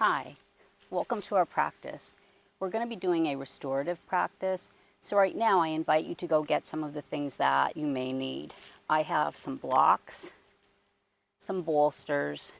Hi, welcome to our practice. We're going to be doing a restorative practice. So right now I invite you to go get some of the things that you may need. I have some blocks, some bolsters,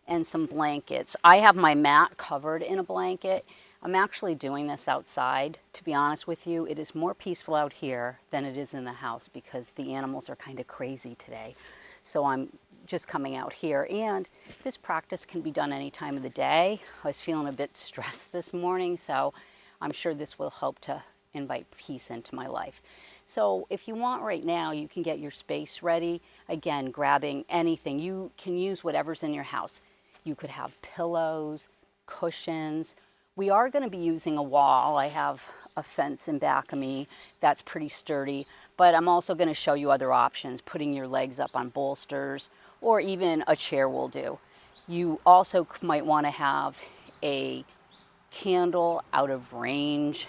and some blankets. I have my mat covered in a blanket. I'm actually doing this outside. To be honest with you, it is more peaceful out here than it is in the house because the animals are kind of crazy today. So I'm just coming out here, and this practice can be done any time of the day. I was feeling a bit stressed this morning, so I'm sure this will help to invite peace into my life. So if you want right now, you can get your space ready. Again, grabbing anything. You can use whatever's in your house. You could have pillows, cushions. We are going to be using a wall. I have a fence in back of me that's pretty sturdy, but I'm also going to show you other options, putting your legs up on bolsters, or even a chair will do. You also might want to have a candle out of range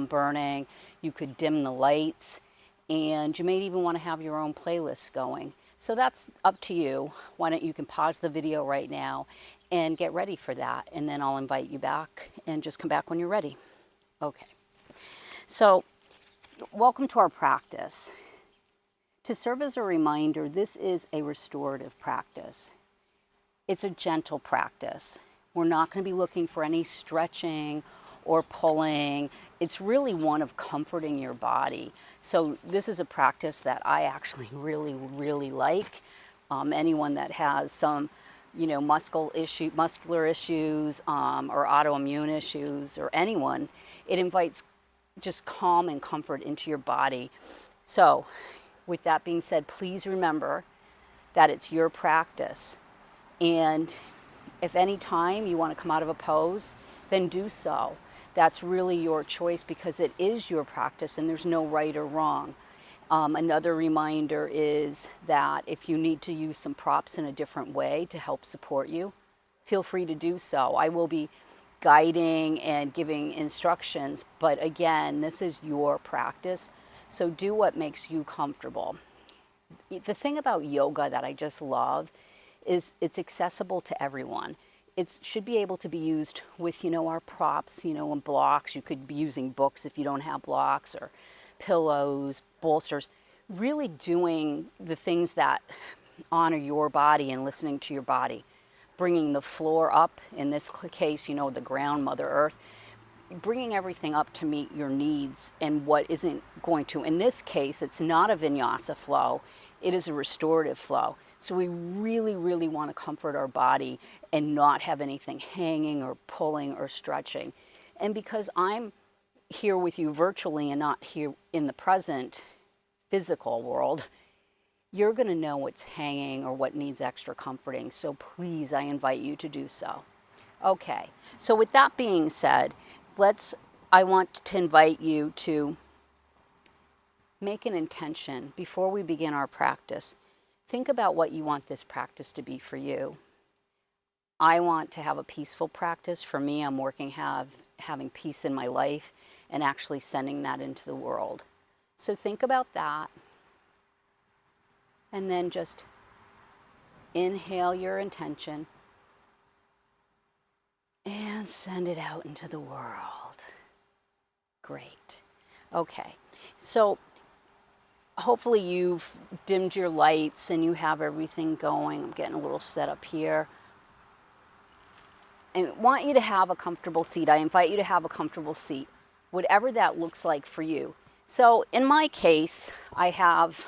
burning. You could dim the lights, and you may even want to have your own playlist going. So that's up to you. Why don't you can pause the video right now and get ready for that, and then I'll invite you back and just come back when you're ready. Okay. So welcome to our practice. To serve as a reminder, this is a restorative practice. It's a gentle practice. We're not going to be looking for any stretching or pulling. It's really one of comforting your body. So this is a practice that I actually really like. Anyone that has some, muscular issues or autoimmune issues, or anyone, it invites just calm and comfort into your body. So with that being said, please remember that it's your practice. And if any time you want to come out of a pose, then do so. That's really your choice because it is your practice and there's no right or wrong. Another reminder is that if you need to use some props in a different way to help support you, feel free to do so. I will be guiding and giving instructions, but again, this is your practice, so do what makes you comfortable. The thing about yoga that I just love is it's accessible to everyone. It should be able to be used with, our props, and blocks. You could be using books if you don't have blocks, or pillows, bolsters, really doing the things that honor your body and listening to your body. Bringing the floor up, in this case, the ground, Mother Earth, bringing everything up to meet your needs and what isn't going to. In this case, it's not a vinyasa flow, it is a restorative flow. So we really want to comfort our body and not have anything hanging or pulling or stretching. And because I'm here with you virtually and not here in the present physical world, you're going to know what's hanging or what needs extra comforting. So please, I invite you to do so. Okay, so with that being said, I want to invite you to make an intention before we begin our practice. Think about what you want this practice to be for you. I want to have a peaceful practice. For me, I'm working having peace in my life and actually sending that into the world. So think about that, and then just inhale your intention and send it out into the world. Great. Okay, so hopefully you've dimmed your lights and you have everything going. I'm getting a little set up here. I want you to have a comfortable seat. I invite you to have a comfortable seat, whatever that looks like for you. So in my case, I have,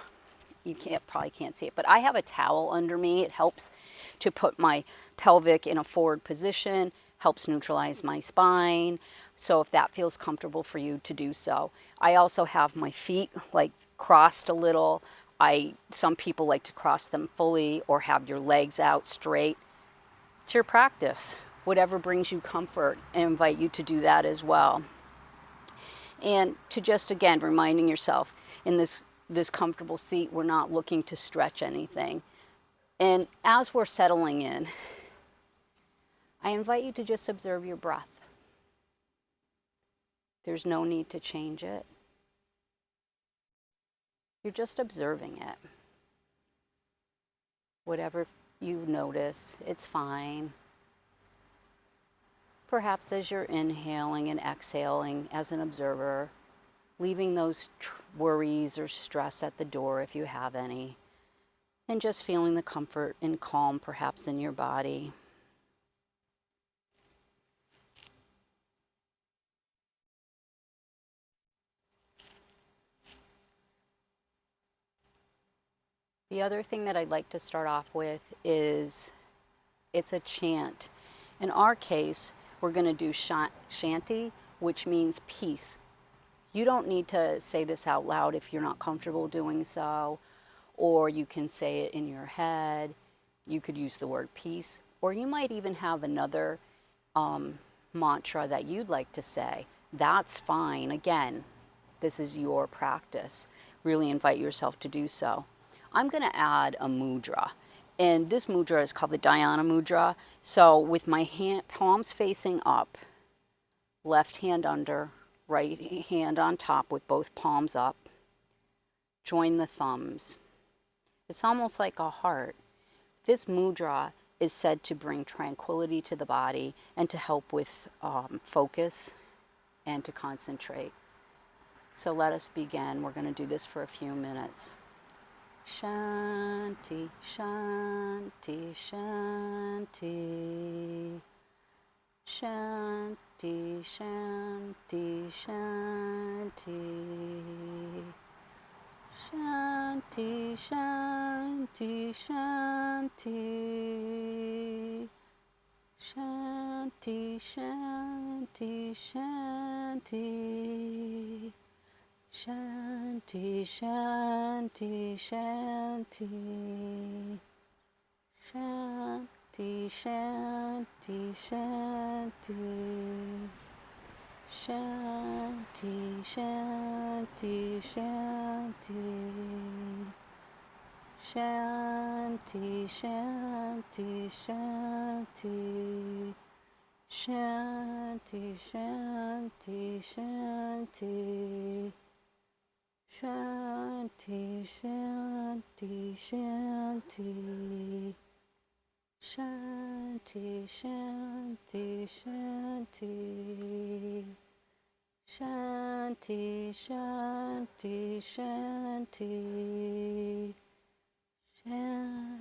probably can't see it, but I have a towel under me. It helps to put my pelvic in a forward position, helps neutralize my spine. So if that feels comfortable for you, to do so. I also have my feet crossed a little. Some people like to cross them fully or have your legs out straight. It's your practice. Whatever brings you comfort, I invite you to do that as well. And to just, again, reminding yourself, in this comfortable seat, we're not looking to stretch anything. And as we're settling in, I invite you to just observe your breath. There's no need to change it. You're just observing it. Whatever you notice, it's fine. Perhaps as you're inhaling and exhaling as an observer, leaving those worries or stress at the door if you have any, and just feeling the comfort and calm perhaps in your body. The other thing that I'd like to start off with is it's a chant. In our case, we're going to do shanti, which means peace. You don't need to say this out loud if you're not comfortable doing so, or you can say it in your head. You could use the word peace, or you might even have another mantra that you'd like to say. That's fine. Again, this is your practice. Really invite yourself to do so. I'm going to add a mudra. And this mudra is called the Dhyana mudra. So with my palms facing up, left hand under, right hand on top with both palms up, join the thumbs. It's almost like a heart. This mudra is said to bring tranquility to the body and to help with focus and to concentrate. So let us begin. We're going to do this for a few minutes. Shanti, Shanti, Shanti. Shanti, Shanti, Shanti. Shanti, Shanti, Shanti. Shanti, Shanti, Shanti. Shanti, Shanti, Shanti. Shanti, Shanti, Shanti. Shanti, Shanti, Shanti. Shanti, Shanti, Shanti. Shanti, Shanti, Shanti. Shanti, Shanti, Shanti. Shanti, Shanti, Shanti. Shanti, Shanti, Shanti.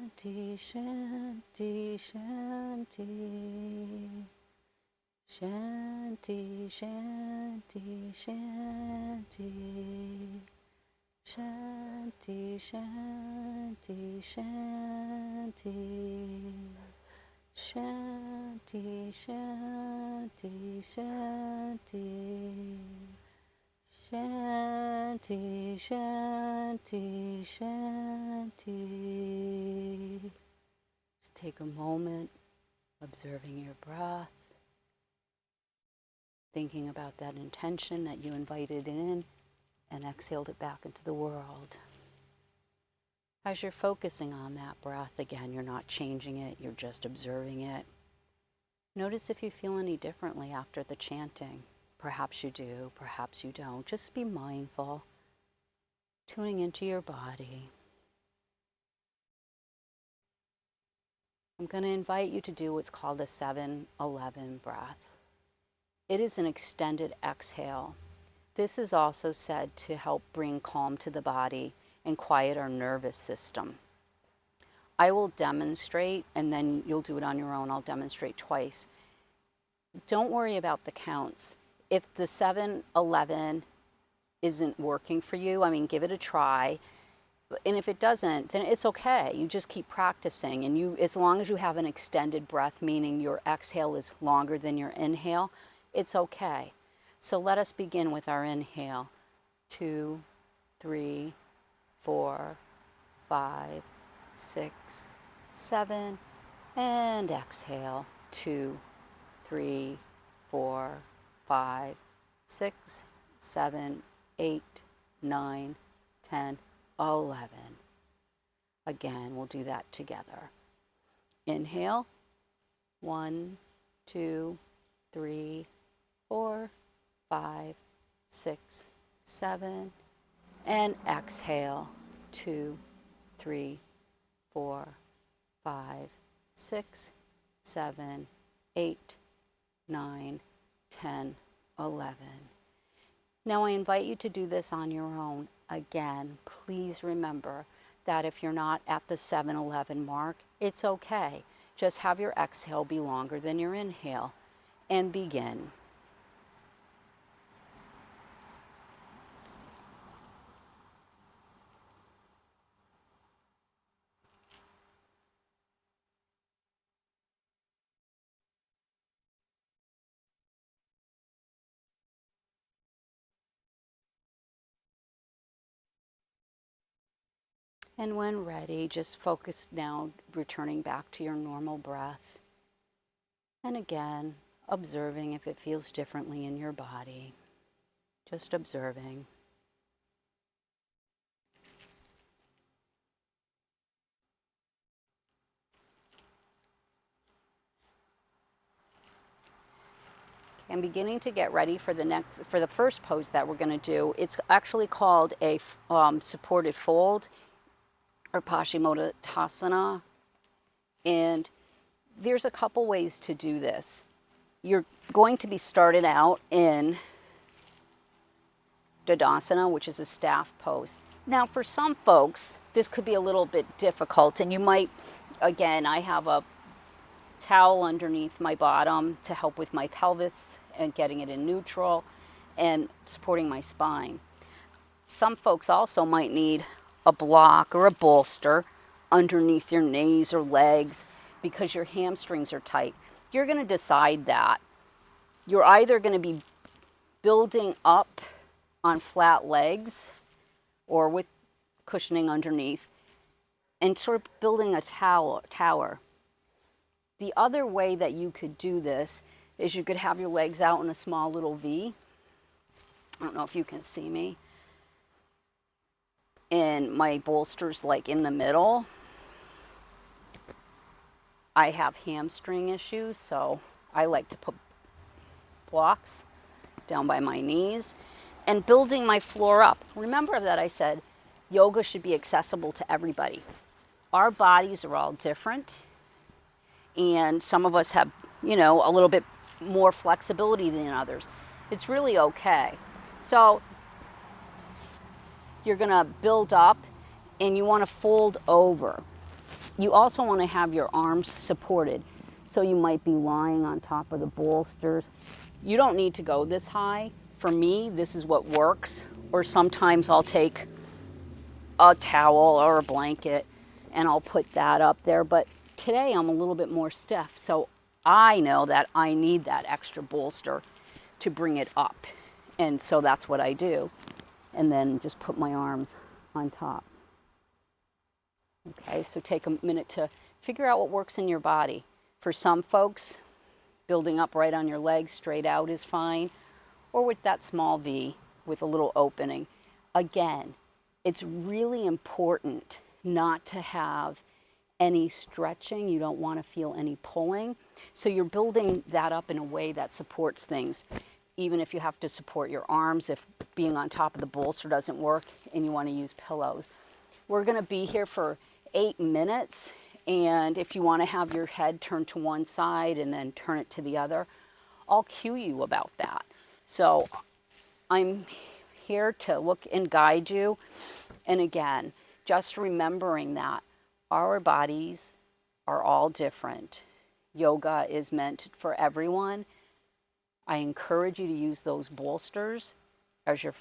Shanti, Shanti, Shanti. Shanti, Shanti, Shanti. Shanti, Shanti, Shanti. Shanti, Shanti, Shanti. Shanti, Shanti, Shanti. Just take a moment observing your breath, thinking about that intention that you invited in and exhaled it back into the world. As you're focusing on that breath, again, you're not changing it, you're just observing it. Notice if you feel any differently after the chanting. Perhaps you do, perhaps you don't. Just be mindful, tuning into your body. I'm going to invite you to do what's called a 7-11 breath. It is an extended exhale. This is also said to help bring calm to the body and quiet our nervous system. I will demonstrate, and then you'll do it on your own. I'll demonstrate twice. Don't worry about the counts. If the 7-11 isn't working for you, give it a try. And if it doesn't, then it's okay. You just keep practicing. And as long as you have an extended breath, meaning your exhale is longer than your inhale, it's okay. So let us begin with our inhale. 2, 3, 4, 5, 6, 7. And exhale. 2, 3, 4, 5, 6, 7, 8, 9, 10, 11. Again, we'll do that together. Inhale. 1, 2, 3, 4, 5, 6, 7. And exhale. 2, 3, 4, 5, 6, 7, 8, 9, 10, 11. Now I invite you to do this on your own. Again, please remember that if you're not at the 7-11 mark, it's okay. Just have your exhale be longer than your inhale and begin. And when ready, just focus now, returning back to your normal breath. And again, observing if it feels differently in your body. Just observing. I'm beginning to get ready for the first pose that we're going to do. It's actually called a supported fold, or Paschimottanasana. And there's a couple ways to do this. You're going to be started out in Tadasana, which is a staff pose. Now, for some folks, this could be a little bit difficult, and you might, again, I have a towel underneath my bottom to help with my pelvis and getting it in neutral and supporting my spine. Some folks also might need a block or a bolster underneath your knees or legs because your hamstrings are tight. You're going to decide that. You're either going to be building up on flat legs or with cushioning underneath and sort of building a tower. The other way that you could do this is you could have your legs out in a small little V. I don't know if you can see me. And my bolster's like in the middle. I have hamstring issues, so I like to put blocks down by my knees and building my floor up. Remember that I said yoga should be accessible to everybody. Our bodies are all different, and some of us have, a little bit more flexibility than others. It's really okay. So you're going to build up and you want to fold over. You also want to have your arms supported. So you might be lying on top of the bolsters. You don't need to go this high. For me, this is what works. Or sometimes I'll take a towel or a blanket and I'll put that up there. But today I'm a little bit more stiff. So I know that I need that extra bolster to bring it up. And so that's what I do. And then just put my arms on top. Okay, so take a minute to figure out what works in your body. For some folks, building up right on your legs straight out is fine, or with that small V with a little opening. Again, it's really important not to have any stretching. You don't want to feel any pulling. So you're building that up in a way that supports things. Even if you have to support your arms, if being on top of the bolster doesn't work and you want to use pillows. We're going to be here for 8 minutes, and if you want to have your head turned to one side and then turn it to the other, I'll cue you about that. So I'm here to look and guide you. And again, just remembering that our bodies are all different. Yoga is meant for everyone. I encourage you to use those bolsters as you're,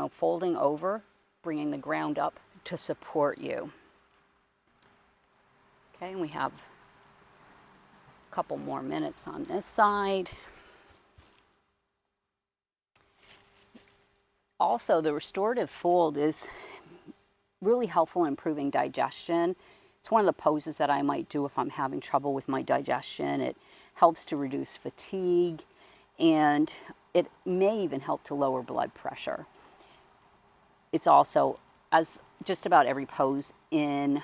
folding over, bringing the ground up to support you. Okay, and we have a couple more minutes on this side. Also, the restorative fold is really helpful in improving digestion. It's one of the poses that I might do if I'm having trouble with my digestion. It helps to reduce fatigue, and it may even help to lower blood pressure. It's also, as just about every pose in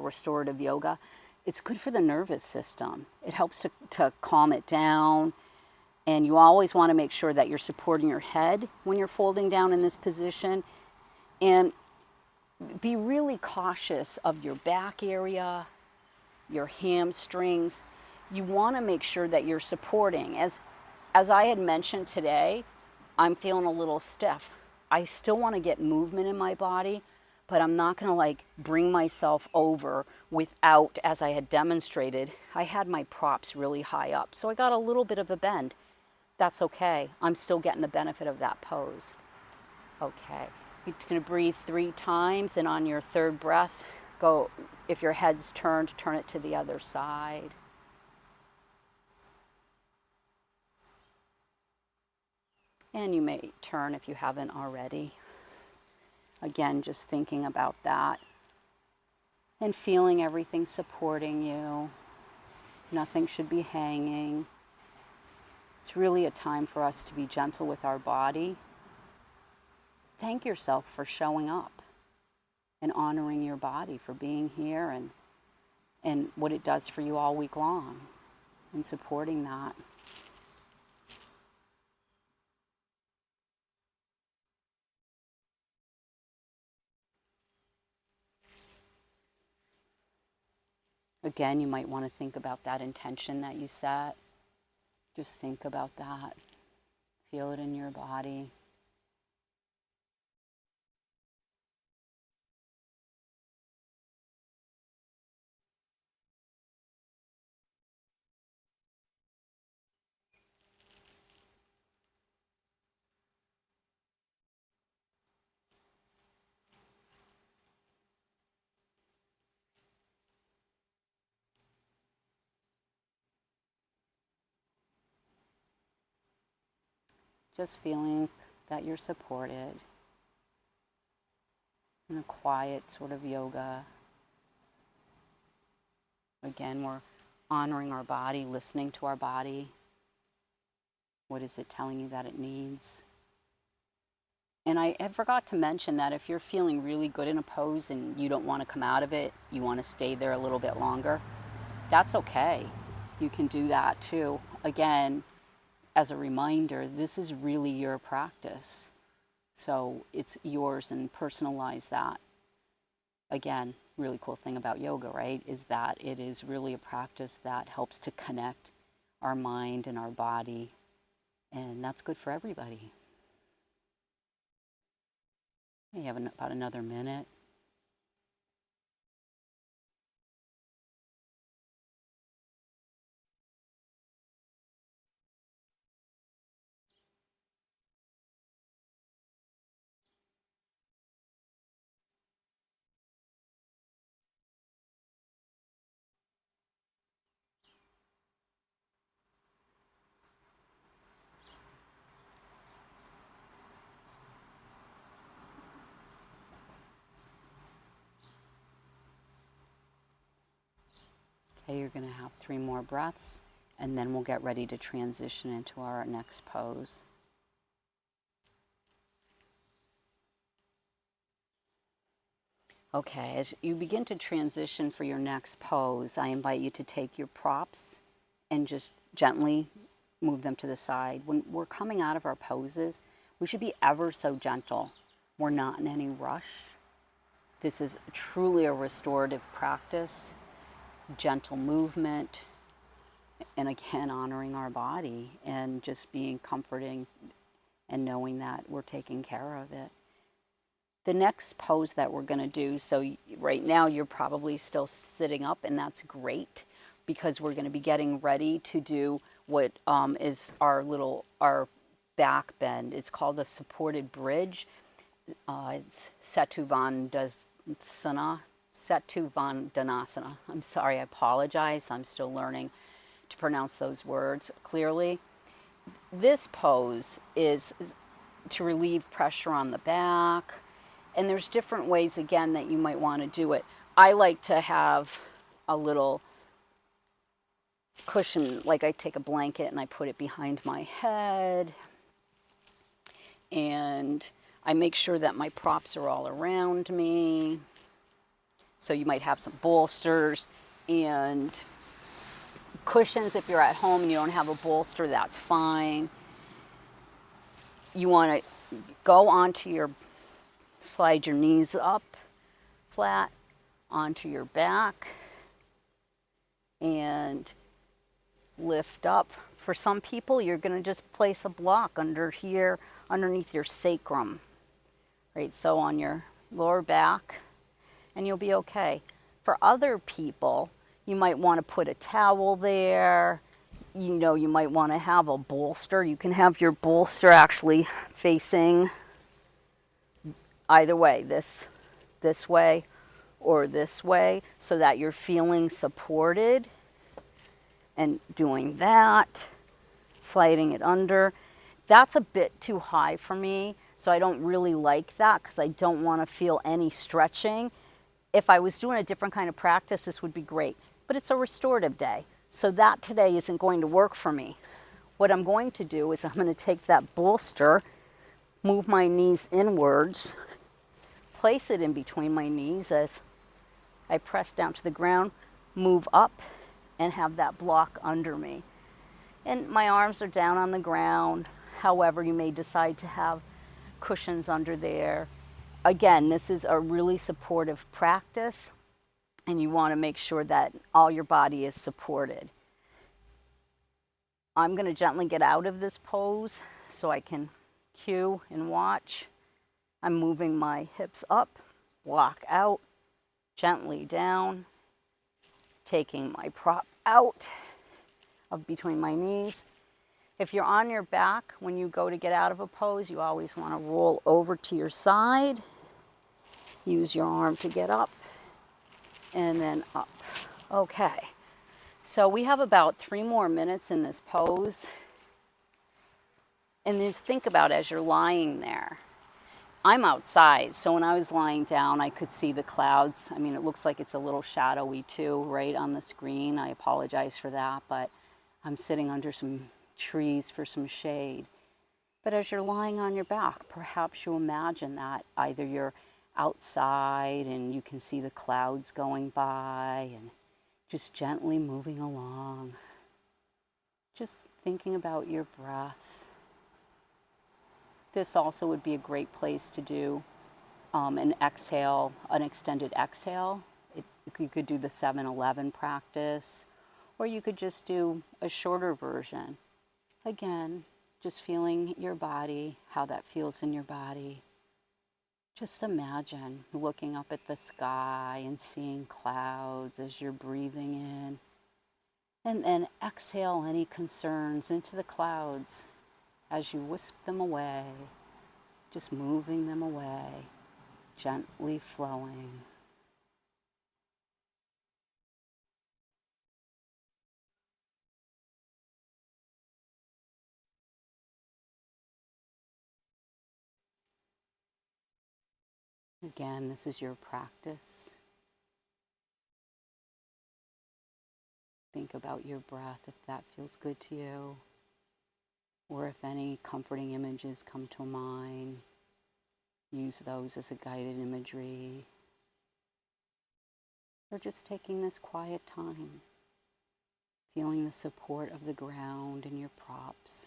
restorative yoga, it's good for the nervous system. It helps to calm it down, and you always want to make sure that you're supporting your head when you're folding down in this position, and be really cautious of your back area, your hamstrings. You want to make sure that you're supporting. As As I had mentioned today, I'm feeling a little stiff. I still want to get movement in my body, but I'm not going to like bring myself over without, as I had demonstrated, I had my props really high up. So I got a little bit of a bend. That's okay. I'm still getting the benefit of that pose. Okay. You're going to breathe 3 times, and on your third breath, go, if your head's turned, turn it to the other side. And you may turn if you haven't already. Again, just thinking about that and feeling everything supporting you. Nothing should be hanging. It's really a time for us to be gentle with our body. Thank yourself for showing up and honoring your body for being here and what it does for you all week long and supporting that. Again, you might want to think about that intention that you set. Just think about that. Feel it in your body. Just feeling that you're supported in a quiet sort of yoga. Again, we're honoring our body, listening to our body. What is it telling you that it needs? And I forgot to mention that if you're feeling really good in a pose and you don't want to come out of it, you want to stay there a little bit longer, that's okay. You can do that too. Again, as a reminder, this is really your practice. So it's yours, and personalize that. Again, really cool thing about yoga, right, is that it is really a practice that helps to connect our mind and our body, and that's good for everybody. You have about another minute. Okay, you're going to have 3 more breaths, and then we'll get ready to transition into our next pose. Okay, as you begin to transition for your next pose, I invite you to take your props and just gently move them to the side. When we're coming out of our poses, we should be ever so gentle. We're not in any rush. This is truly a restorative practice, gentle movement, and again, honoring our body and just being comforting and knowing that we're taking care of it. The next pose that we're going to do, so right now you're probably still sitting up, and that's great because we're going to be getting ready to do what is our back bend. It's called a supported bridge. It's Setuvandasana. I'm sorry, I apologize. I'm still learning to pronounce those words clearly. This pose is to relieve pressure on the back. And there's different ways, again, that you might want to do it. I like to have a little cushion, like I take a blanket and I put it behind my head. And I make sure that my props are all around me. So you might have some bolsters and cushions. If you're at home and you don't have a bolster, that's fine. You want to go onto your slide your knees up flat onto your back and lift up For some people, you're going to just place a block under here, underneath your sacrum, right? So on your lower back, and you'll be okay. For other people, you might want to put a towel there. You know, you might want to have a bolster. You can have your bolster actually facing either way, this way or this way, so that you're feeling supported. And doing that, sliding it under. That's a bit too high for me, so I don't really like that because I don't want to feel any stretching. If I was doing a different kind of practice, this would be great. But it's a restorative day, so that today isn't going to work for me. What I'm going to do is I'm going to take that bolster, move my knees inwards, place it in between my knees as I press down to the ground, move up, and have that block under me. And my arms are down on the ground. However, you may decide to have cushions under there. Again, this is a really supportive practice, and you want to make sure that all your body is supported. I'm going to gently get out of this pose so I can cue and watch. I'm moving my hips up, block out, gently down, taking my prop out of between my knees. If you're on your back, when you go to get out of a pose, you always want to roll over to your side. Use your arm to get up, and then up. Okay, so we have about 3 more minutes in this pose. And just think about as you're lying there. I'm outside, so when I was lying down, I could see the clouds. I mean, it looks like it's a little shadowy too, right on the screen. I apologize for that, but I'm sitting under some trees for some shade. But as you're lying on your back, perhaps you imagine that either you're outside and you can see the clouds going by and just gently moving along. Just thinking about your breath. This also would be a great place to do an exhale, an extended exhale. You could do the 7-11 practice, or you could just do a shorter version. Again, just feeling your body, how that feels in your body. Just imagine looking up at the sky and seeing clouds as you're breathing in. And then exhale any concerns into the clouds as you whisk them away, just moving them away, gently flowing. Again, this is your practice. Think about your breath if that feels good to you, or if any comforting images come to mind, use those as a guided imagery, or just taking this quiet time, feeling the support of the ground and your props.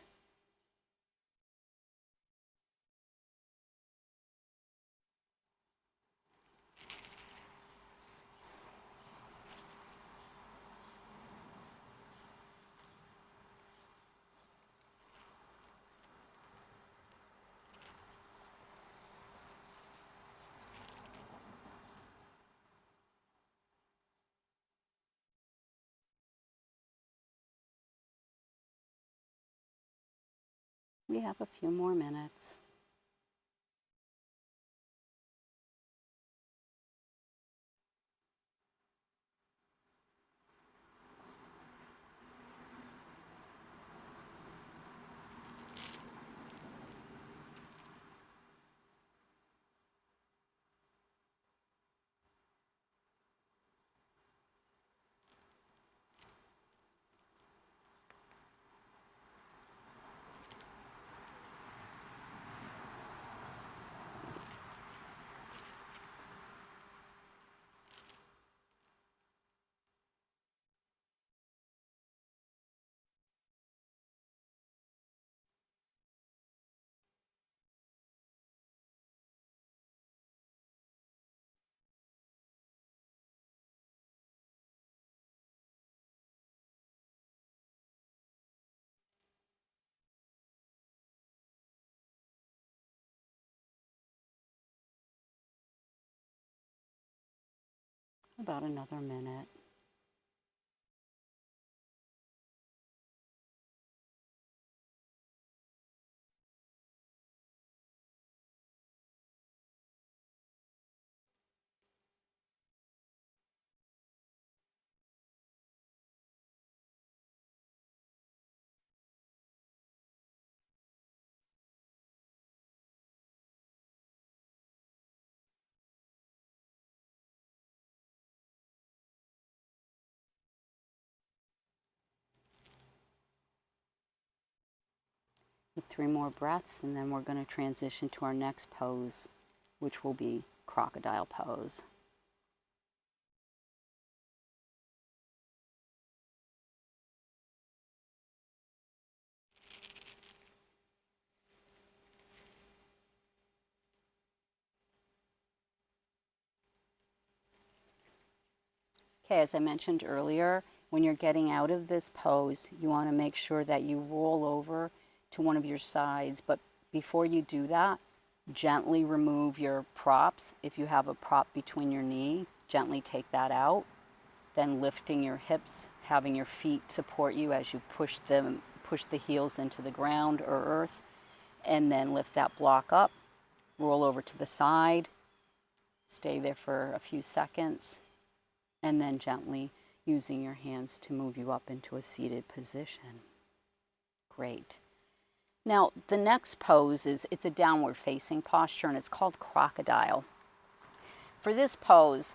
We have a few more minutes. About another minute. With 3 more breaths, and then we're going to transition to our next pose, which will be crocodile pose. Okay, as I mentioned earlier, when you're getting out of this pose, you want to make sure that you roll over to one of your sides. But before you do that, gently remove your props. If you have a prop between your knee, gently take that out. Then lifting your hips, having your feet support you as you push the heels into the ground or earth, and then lift that block up, roll over to the side, stay there for a few seconds, and then gently using your hands to move you up into a seated position. Great. Now, the next pose it's a downward facing posture, and it's called crocodile. For this pose,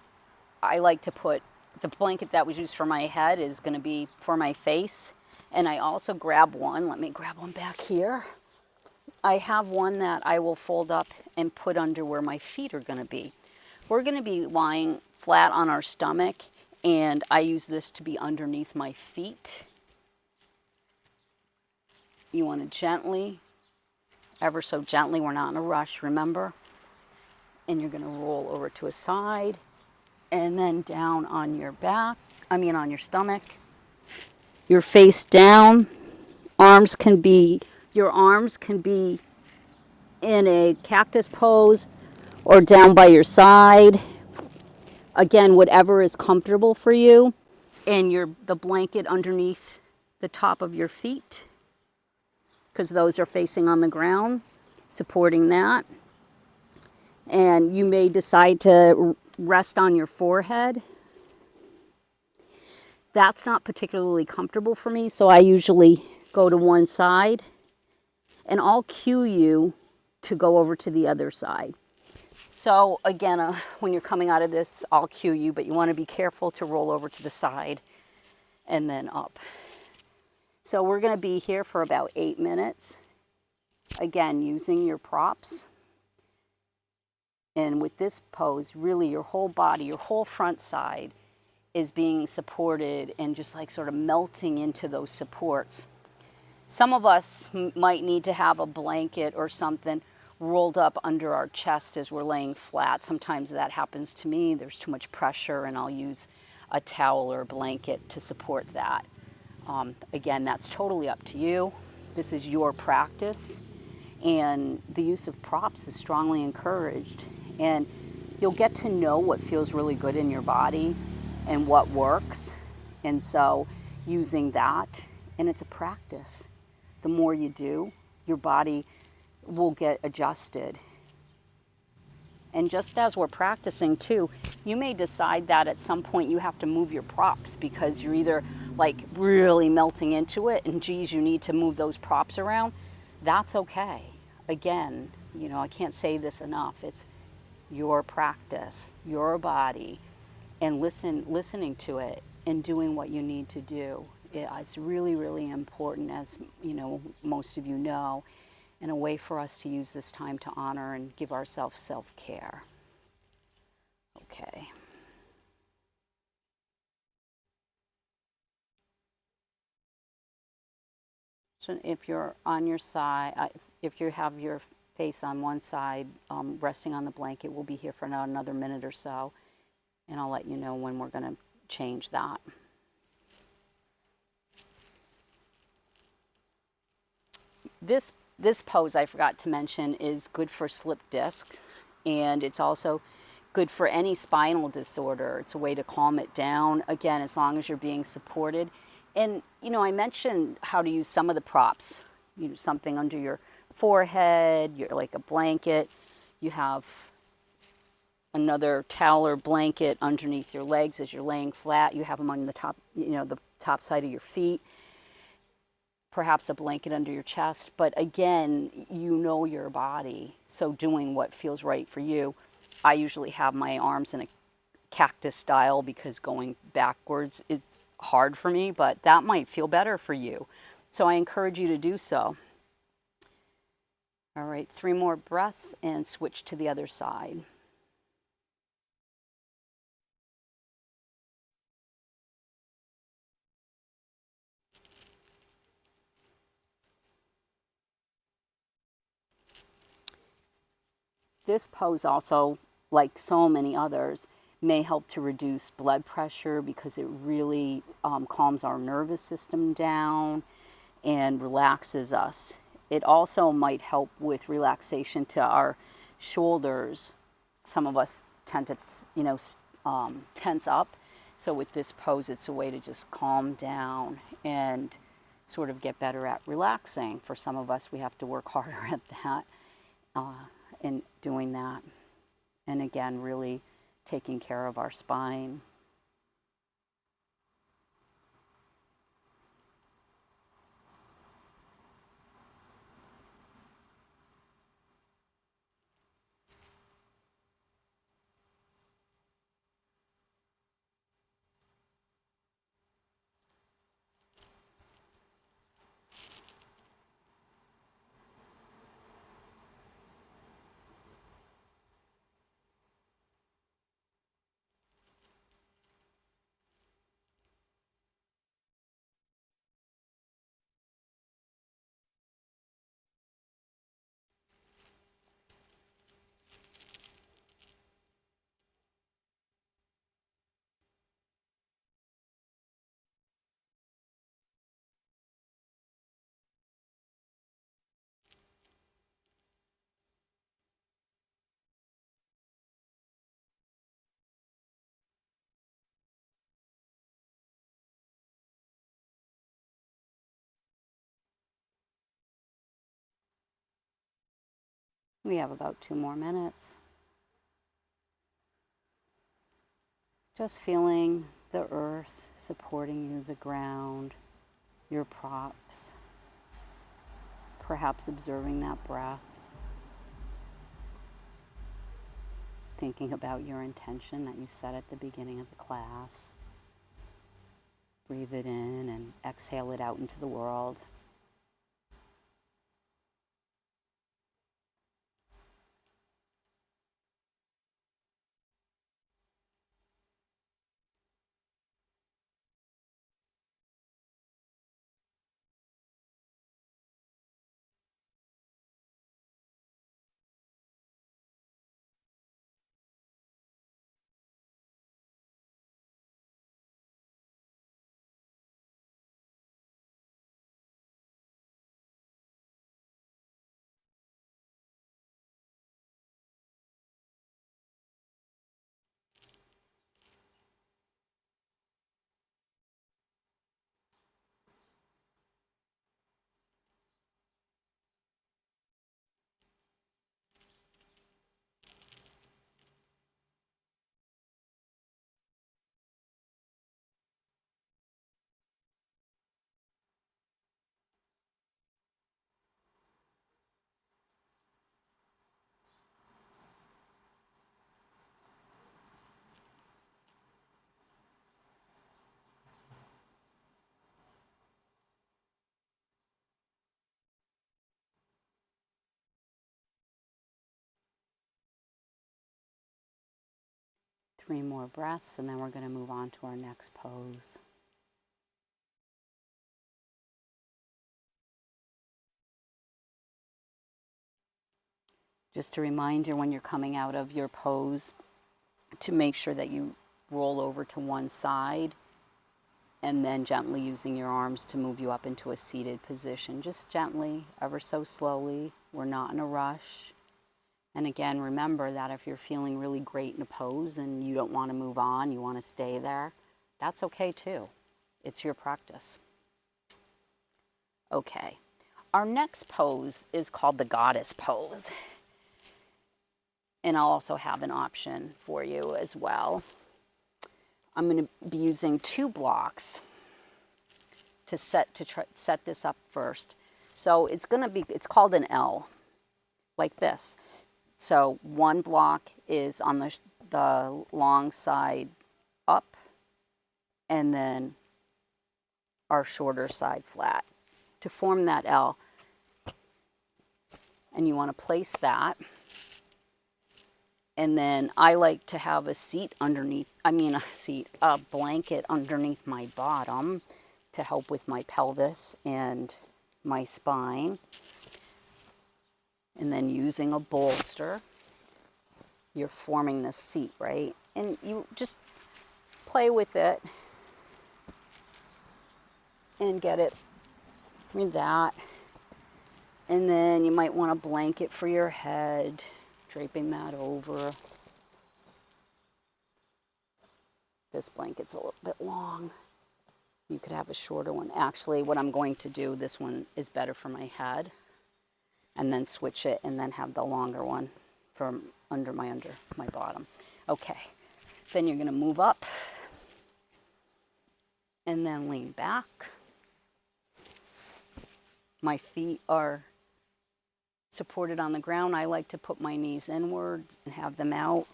I like to put the blanket that was used for my head is going to be for my face, and I also grab one. Let me grab one back here. I have one that I will fold up and put under where my feet are going to be. We're going to be lying flat on our stomach, and I use this to be underneath my feet. You want to gently, ever so gently, we're not in a rush, remember? And you're going to roll over to a side and then down on your back, on your stomach. Your face down. Your arms can be in a cactus pose or down by your side. Again, whatever is comfortable for you. And the blanket underneath the top of your feet, because those are facing on the ground, supporting that. And you may decide to rest on your forehead. That's not particularly comfortable for me, so I usually go to one side, and I'll cue you to go over to the other side. So again, when you're coming out of this, I'll cue you, but you want to be careful to roll over to the side and then up. So we're going to be here for about 8 minutes. Again, using your props. And with this pose, really your whole body, your whole front side is being supported and just like sort of melting into those supports. Some of us might need to have a blanket or something rolled up under our chest as we're laying flat. Sometimes that happens to me. There's too much pressure, and I'll use a towel or a blanket to support that. Again, that's totally up to you. This is your practice, and the use of props is strongly encouraged. And you'll get to know what feels really good in your body and what works. And so using that, and it's a practice. The more you do, your body will get adjusted. And just as we're practicing too, you may decide that at some point you have to move your props because you're either like really melting into it and geez, you need to move those props around. That's okay. Again, I can't say this enough. It's your practice, your body, and listening to it and doing what you need to do. It's really, really important, as most of you know, and a way for us to use this time to honor and give ourselves self-care. Okay. So if you're on your side, if you have your face on one side, resting on the blanket, we'll be here for another minute or so, and I'll let you know when we're going to change that. This pose, I forgot to mention, is good for slip disc, and it's also good for any spinal disorder. It's a way to calm it down, again, as long as you're being supported. And, you know, I mentioned how to use some of the props. You know, something under your forehead, like a blanket. You have another towel or blanket underneath your legs as you're laying flat. You have them on the top, you know, the top side of your feet. Perhaps a blanket under your chest. But again, you know your body, so doing what feels right for you. I usually have my arms in a cactus style because going backwards is hard for me, but that might feel better for you. So I encourage you to do so. All right, 3 more breaths and switch to the other side. This pose also, like so many others, may help to reduce blood pressure because it really calms our nervous system down and relaxes us. It also might help with relaxation to our shoulders. Some of us tend to, you know, tense up. So with this pose, it's a way to just calm down and sort of get better at relaxing. For some of us, we have to work harder at that, in doing that. And again, really taking care of our spine. We have about 2 more minutes. Just feeling the earth supporting you, the ground, your props. Perhaps observing that breath. Thinking about your intention that you set at the beginning of the class. Breathe it in and exhale it out into the world. Three more breaths, and then we're going to move on to our next pose. Just a reminder when you're coming out of your pose to make sure that you roll over to one side and then gently using your arms to move you up into a seated position. Just gently, ever so slowly. We're not in a rush. And again, remember that if you're feeling really great in a pose and you don't want to move on, you want to stay there, that's okay too. It's your practice. Okay, our next pose is called the goddess pose. And I'll also have an option for you as well. I'm going to be using 2 blocks to set this up first. So it's called an L, like this. So one block is on the long side up, and then our shorter side flat to form that L. And you want to place that. And then I like to have a blanket underneath my bottom to help with my pelvis and my spine. And then using a bolster, you're forming this seat, right? And you just play with it and get it with that. And then you might want a blanket for your head, draping that over. This blanket's a little bit long. You could have a shorter one. Actually, what I'm going to do, this one is better for my head. And then switch it and then have the longer one from under my bottom. Okay, then you're going to move up and then lean back. My feet are supported on the ground. I like to put my knees inwards and have them out.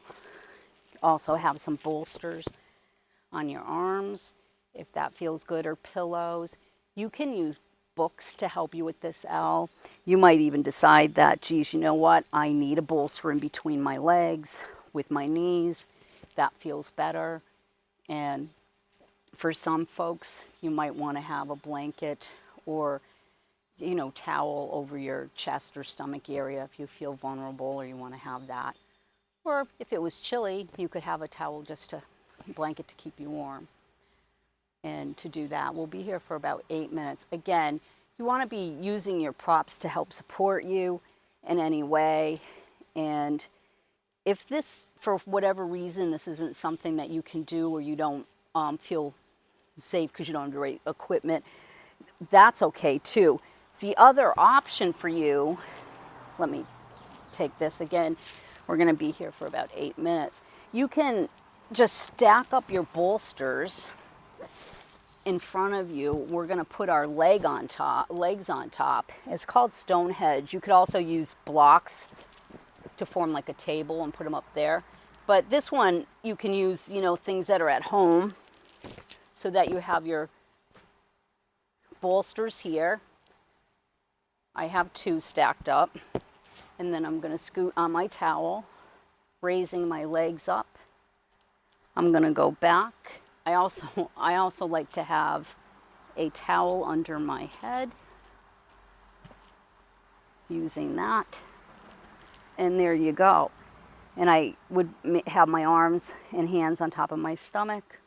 Also have some bolsters on your arms if that feels good, or pillows. You can use books to help you with this L. You might even decide that, geez, you know what? I need a bolster in between my legs with my knees. That feels better. And for some folks, you might want to have a blanket or, towel over your chest or stomach area if you feel vulnerable or you want to have that. Or if it was chilly, you could have a towel blanket to keep you warm. And to do that, we'll be here for about 8 minutes. Again, you want to be using your props to help support you in any way. And if this, for whatever reason, this isn't something that you can do, or you don't feel safe because you don't have the right equipment, that's okay too. The other option for you, let me take this again. We're going to be here for about 8 minutes. You can just stack up your bolsters in front of you. We're going to put our legs on top. It's called Stonehenge. You could also use blocks to form like a table and put them up there. But this one, you can use, things that are at home, so that you have your bolsters here. I have 2 stacked up. And then I'm going to scoot on my towel, raising my legs up. I'm going to go back. I also like to have a towel under my head, using that. And there you go. And I would have my arms and hands on top of my stomach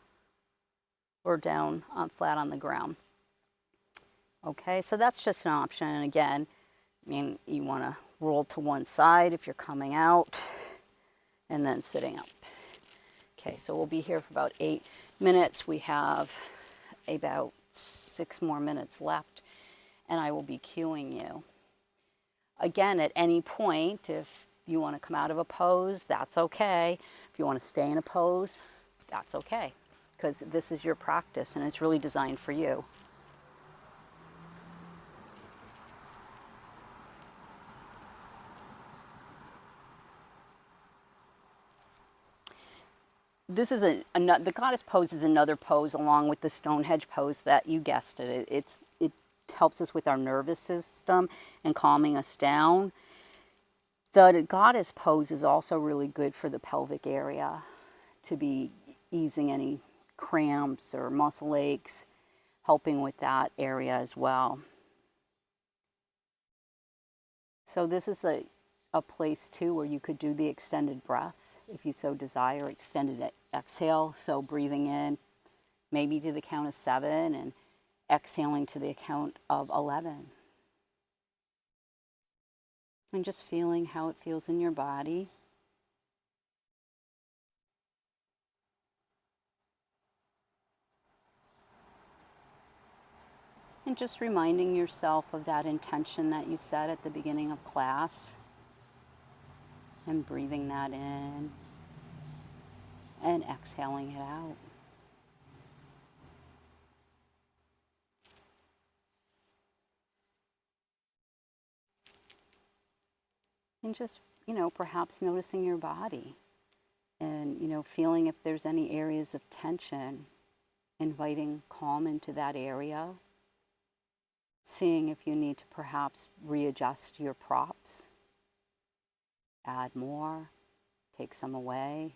or down flat on the ground. Okay, so that's just an option. And again, you want to roll to one side if you're coming out, and then sitting up. Okay, so we'll be here for about 8 minutes. We have about 6 more minutes left, and I will be cueing you. Again, at any point, if you want to come out of a pose, that's okay. If you want to stay in a pose, that's okay, because this is your practice and it's really designed for you. This is the goddess pose is another pose along with the Stonehenge pose that you guessed it. It helps us with our nervous system and calming us down. The goddess pose is also really good for the pelvic area, to be easing any cramps or muscle aches, helping with that area as well. So this is a place too where you could do the extended breath if you so desire, extended exhale. So breathing in maybe to the count of 7 and exhaling to the count of 11. And just feeling how it feels in your body. And just reminding yourself of that intention that you set at the beginning of class. And breathing that in and exhaling it out. And just, perhaps noticing your body and, feeling if there's any areas of tension, inviting calm into that area, seeing if you need to perhaps readjust your props, add more, take some away.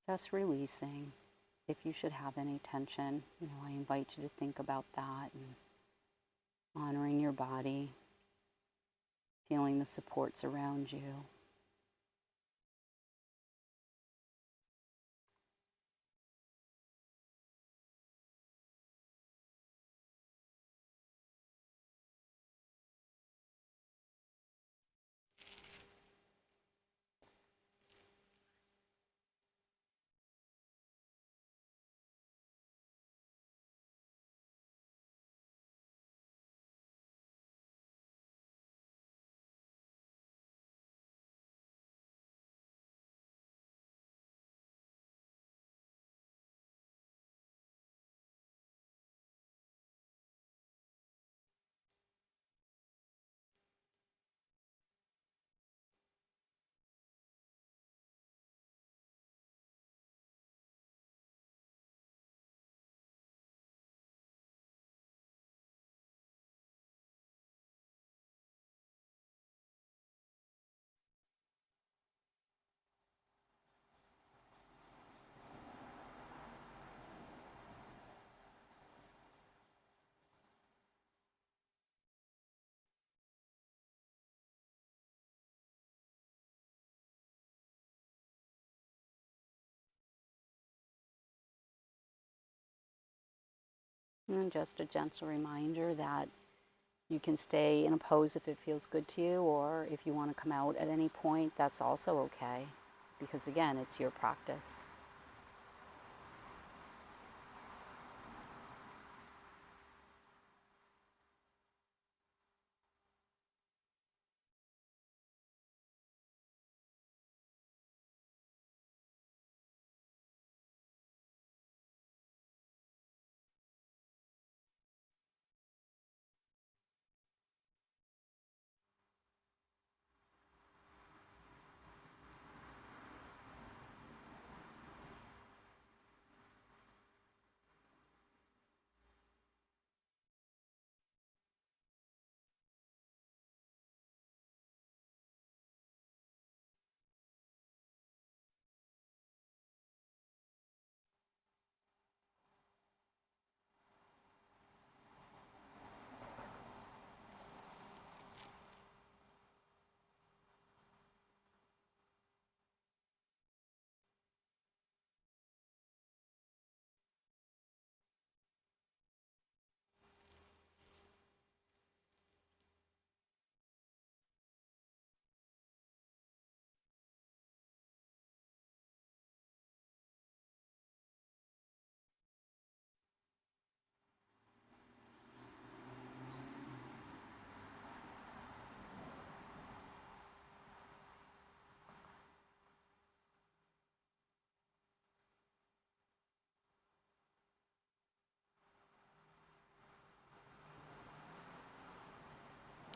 Just releasing. If you should have any tension, I invite you to think about that and honoring your body, feeling the supports around you. And just a gentle reminder that you can stay in a pose if it feels good to you, or if you want to come out at any point, that's also okay. Because again, it's your practice.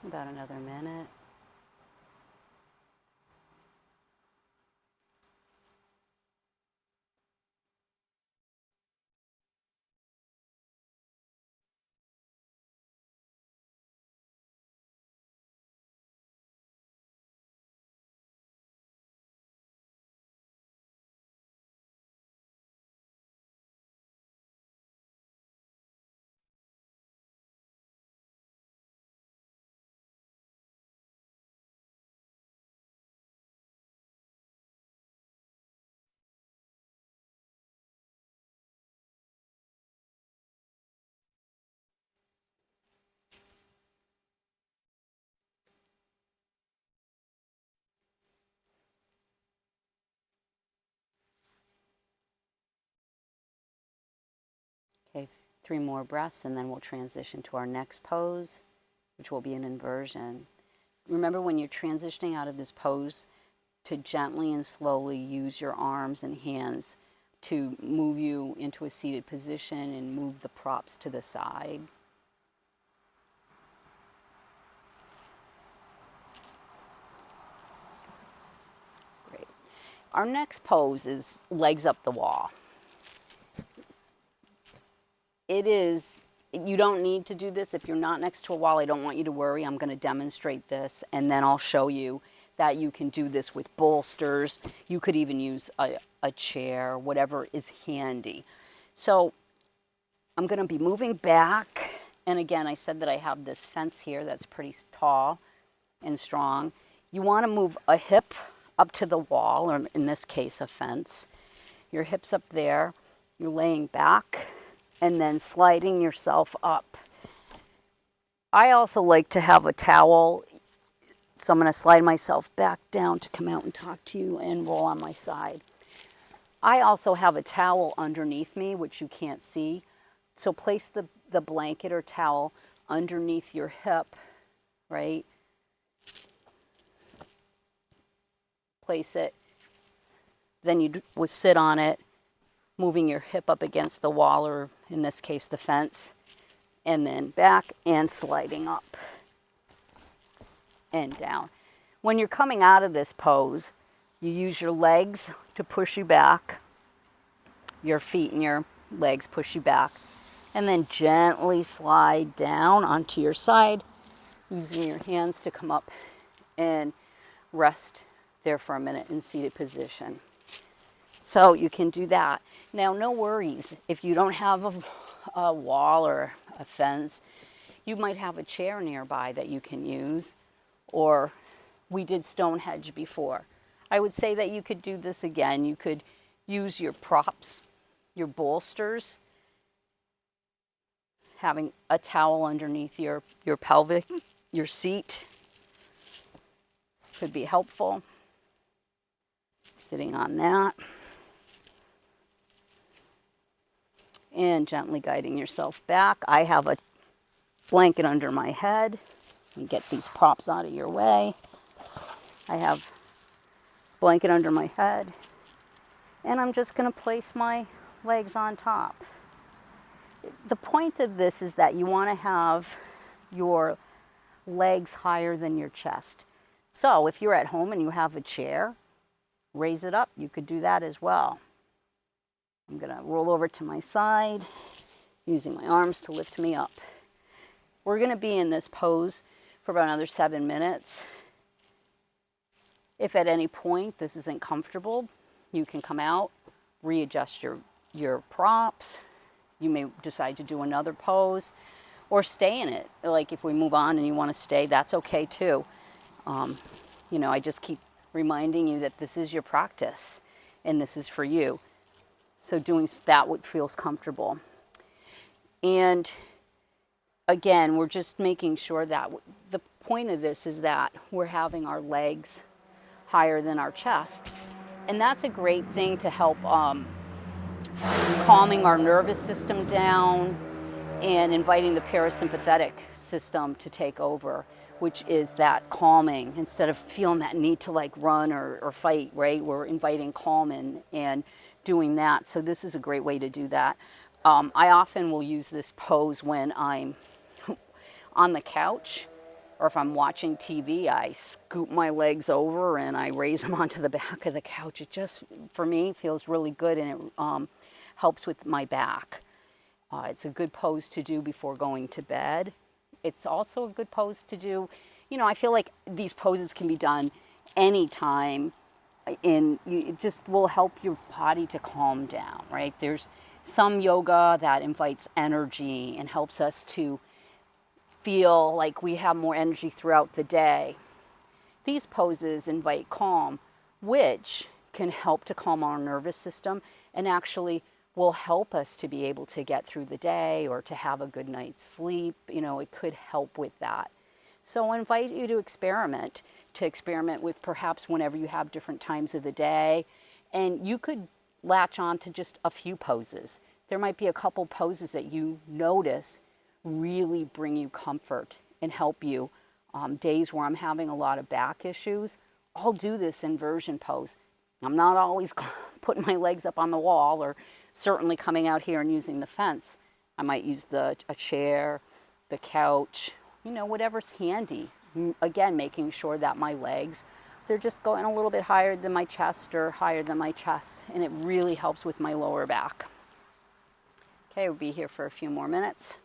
About another minute. Okay, 3 more breaths, and then we'll transition to our next pose, which will be an inversion. Remember, when you're transitioning out of this pose, to gently and slowly use your arms and hands to move you into a seated position and move the props to the side. Great. Our next pose is legs up the wall. You don't need to do this if you're not next to a wall. I don't want you to worry. I'm going to demonstrate this, and then I'll show you that you can do this with bolsters. You could even use a chair, whatever is handy. So I'm going to be moving back. And again, I said that I have this fence here that's pretty tall and strong. You want to move a hip up to the wall, or in this case, a fence. Your hip's up there. You're laying back and then sliding yourself up. I also like to have a towel. So I'm going to slide myself back down to come out and talk to you and roll on my side. I also have a towel underneath me, which you can't see. So place the blanket or towel underneath your hip, right? Place it. Then you would sit on it, moving your hip up against the wall, or in this case, the fence, and then back and sliding up and down. When you're coming out of this pose, you use your legs to push you back. Your feet and your legs push you back. And then gently slide down onto your side, using your hands to come up and rest there for a minute in seated position. So you can do that. Now, no worries. If you don't have a wall or a fence, you might have a chair nearby that you can use. Or we did Stonehenge before. I would say that you could do this again. You could use your props, your bolsters, having a towel underneath your pelvic, your seat could be helpful. Sitting on that. And gently guiding yourself back. I have a blanket under my head. And get these props out of your way. I have a blanket under my head, and I'm just going to place my legs on top. The point of this is that you want to have your legs higher than your chest. So if you're at home and you have a chair, raise it up. You could do that as well. I'm going to roll over to my side, using my arms to lift me up. We're going to be in this pose for about another 7 minutes. If at any point this isn't comfortable, you can come out, readjust your props. You may decide to do another pose or stay in it. Like if we move on and you want to stay, that's okay too. I just keep reminding you that this is your practice and this is for you. So doing that what feels comfortable. And again, we're just making sure that the point of this is that we're having our legs higher than our chest. And that's a great thing to help calming our nervous system down and inviting the parasympathetic system to take over, which is that calming. Instead of feeling that need to like run or fight, right? We're inviting calm and doing that. So this is a great way to do that. I often will use this pose when I'm on the couch, or if I'm watching TV, I scoop my legs over and I raise them onto the back of the couch. It just, for me, feels really good, and it helps with my back. It's a good pose to do before going to bed. It's also a good pose to do, I feel like these poses can be done anytime, and it just will help your body to calm down, right? There's some yoga that invites energy and helps us to feel like we have more energy throughout the day. These poses invite calm, which can help to calm our nervous system and actually will help us to be able to get through the day or to have a good night's sleep. It could help with that. So I invite you to experiment with perhaps whenever you have different times of the day. And you could latch on to just a few poses. There might be a couple poses that you notice really bring you comfort and help you. Days where I'm having a lot of back issues, I'll do this inversion pose. I'm not always putting my legs up on the wall or certainly coming out here and using the fence. I might use a chair, the couch, whatever's handy. Again, making sure that my legs, they're just going a little bit higher than my chest or higher than my chest, and it really helps with my lower back. Okay, we'll be here for a few more minutes.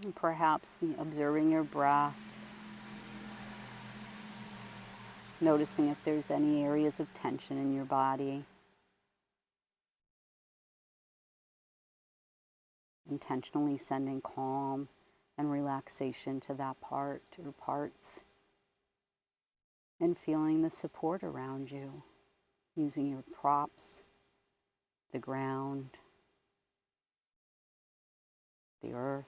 And perhaps observing your breath, noticing if there's any areas of tension in your body. Intentionally sending calm and relaxation to that part or parts, and feeling the support around you, using your props, the ground, the earth.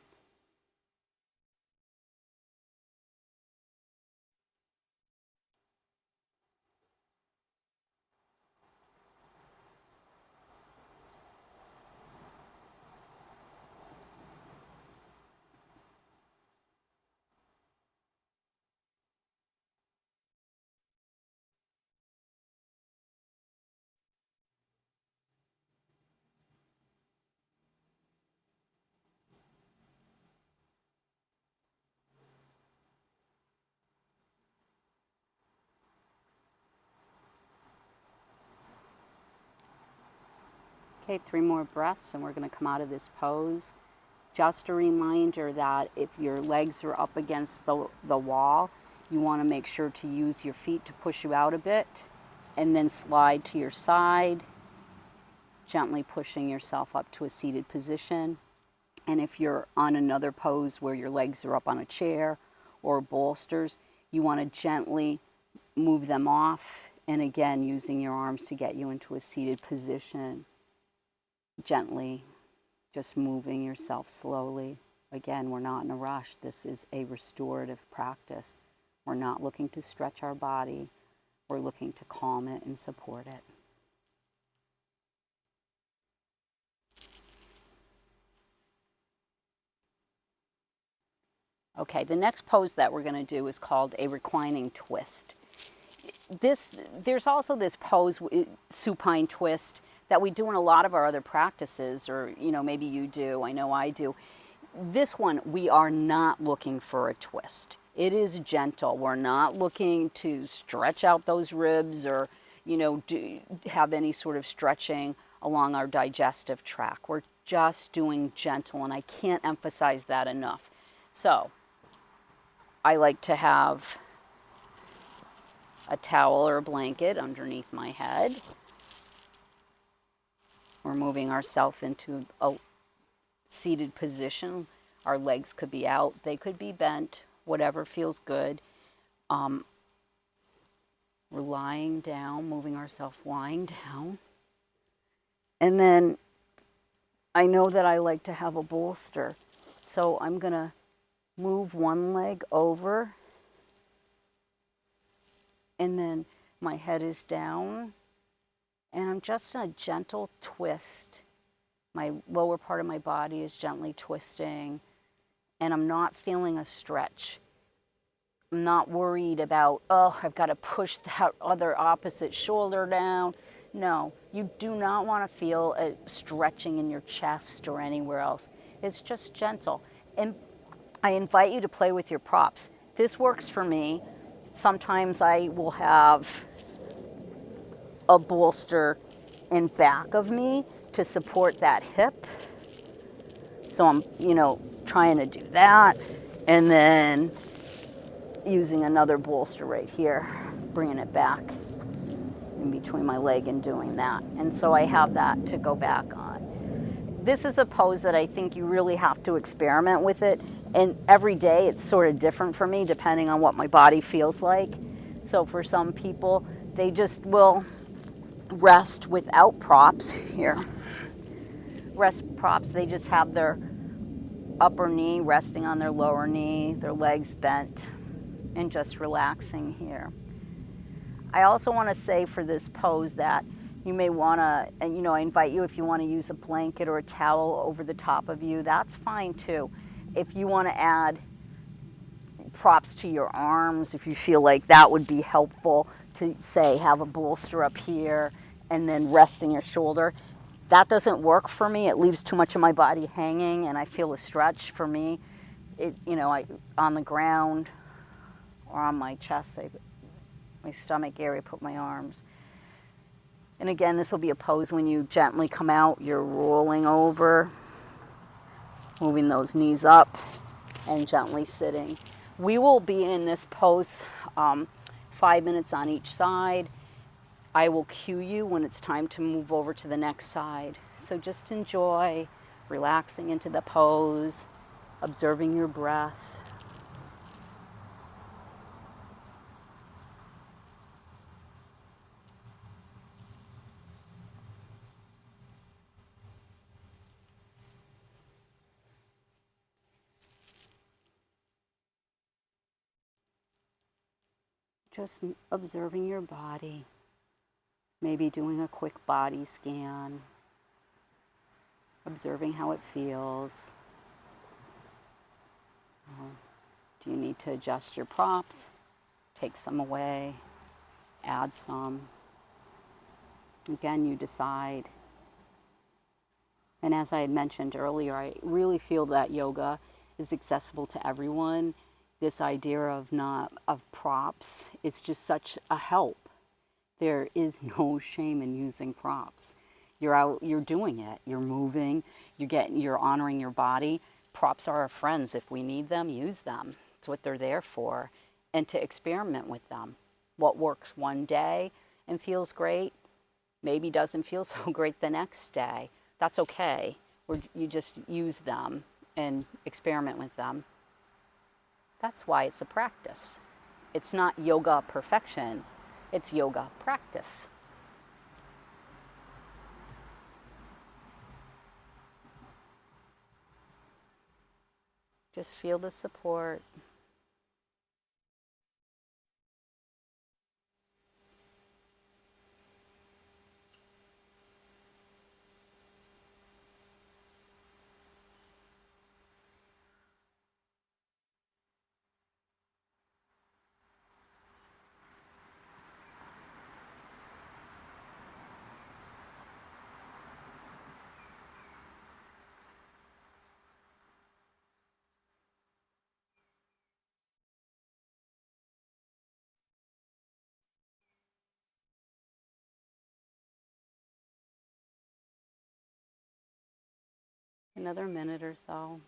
Okay, 3 more breaths and we're going to come out of this pose. Just a reminder that if your legs are up against the wall, you want to make sure to use your feet to push you out a bit and then slide to your side, gently pushing yourself up to a seated position. And if you're on another pose where your legs are up on a chair or bolsters, you want to gently move them off, and again using your arms to get you into a seated position. Gently just moving yourself slowly. Again, we're not in a rush. This is a restorative practice. We're not looking to stretch our body. We're looking to calm it and support it. Okay, the next pose that we're going to do is called a reclining twist. There's also this pose, supine twist, that we do in a lot of our other practices, or maybe you do, I know I do. This one, we are not looking for a twist. It is gentle. We're not looking to stretch out those ribs or have any sort of stretching along our digestive tract. We're just doing gentle, and I can't emphasize that enough. So I like to have a towel or a blanket underneath my head. We're moving ourselves into a seated position. Our legs could be out, they could be bent, whatever feels good. We're lying down, moving ourselves lying down. And then I know that I like to have a bolster, so I'm going to move one leg over, and then my head is down, and I'm just in a gentle twist. My lower part of my body is gently twisting, and I'm not feeling a stretch. I'm not worried about, oh, I've got to push that other opposite shoulder down. No, you do not want to feel a stretching in your chest or anywhere else. It's just gentle. And I invite you to play with your props. This works for me. Sometimes I will have a bolster in back of me to support that hip. So I'm, trying to do that. And then using another bolster right here, bringing it back in between my leg and doing that. And so I have that to go back on. This is a pose that I think you really have to experiment with it. And every day it's sort of different for me depending on what my body feels like. So for some people, they just will rest without props here. Rest props, they just have their upper knee resting on their lower knee, their legs bent, and just relaxing here. I also want to say for this pose that you may want to, and I invite you, if you want to use a blanket or a towel over the top of you, that's fine too. If you want to add props to your arms, if you feel like that would be helpful to, say, have a bolster up here and then resting your shoulder. That doesn't work for me. It leaves too much of my body hanging and I feel a stretch. For me, on the ground or on my chest, my stomach area, put my arms. And again, this will be a pose when you gently come out, you're rolling over, moving those knees up and gently sitting. We will be in this pose 5 minutes on each side. I will cue you when it's time to move over to the next side. So just enjoy relaxing into the pose, observing your breath. Just observing your body, maybe doing a quick body scan, observing how it feels. Do you need to adjust your props? Take some away, add some. Again, you decide. And as I had mentioned earlier, I really feel that yoga is accessible to everyone. This idea of props is just such a help. There is no shame in using props. You're out, you're doing it, you're moving, you're honoring your body. Props are our friends. If we need them, use them. It's what they're there for. And to experiment with them. What works one day and feels great, maybe doesn't feel so great the next day. That's okay. You just use them and experiment with them. That's why it's a practice. It's not yoga perfection, it's yoga practice. Just feel the support. Another minute or so.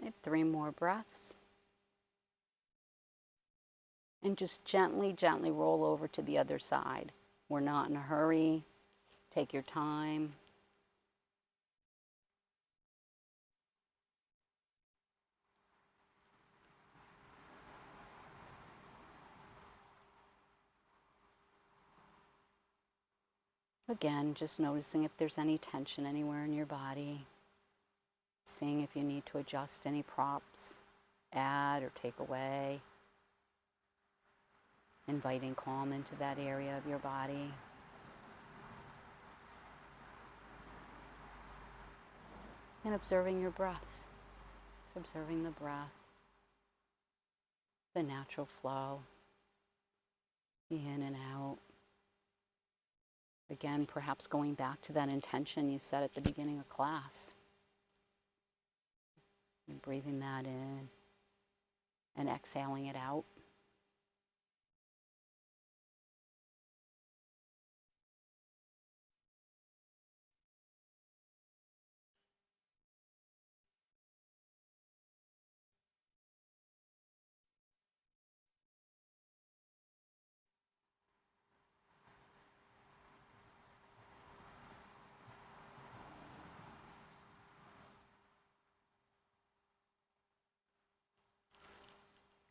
And 3 more breaths. And just gently, gently roll over to the other side. We're not in a hurry. Take your time. Again, just noticing if there's any tension anywhere in your body. Seeing if you need to adjust any props, add or take away. Inviting calm into that area of your body. And observing your breath. Just observing the breath, the natural flow, the in and out. Again, perhaps going back to that intention you set at the beginning of class. And breathing that in and exhaling it out.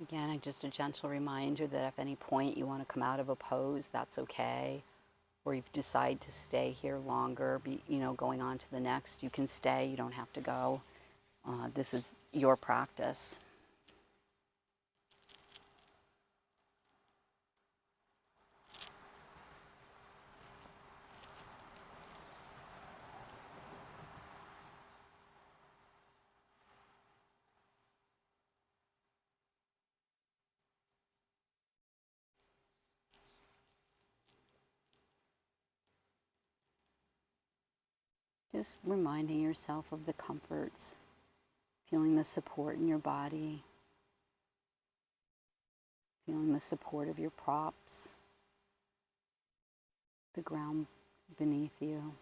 Again, just a gentle reminder that if at any point you want to come out of a pose, that's okay. Or you decide to stay here longer, going on to the next, you can stay, you don't have to go. This is your practice. Just reminding yourself of the comforts, feeling the support in your body, feeling the support of your props, the ground beneath you.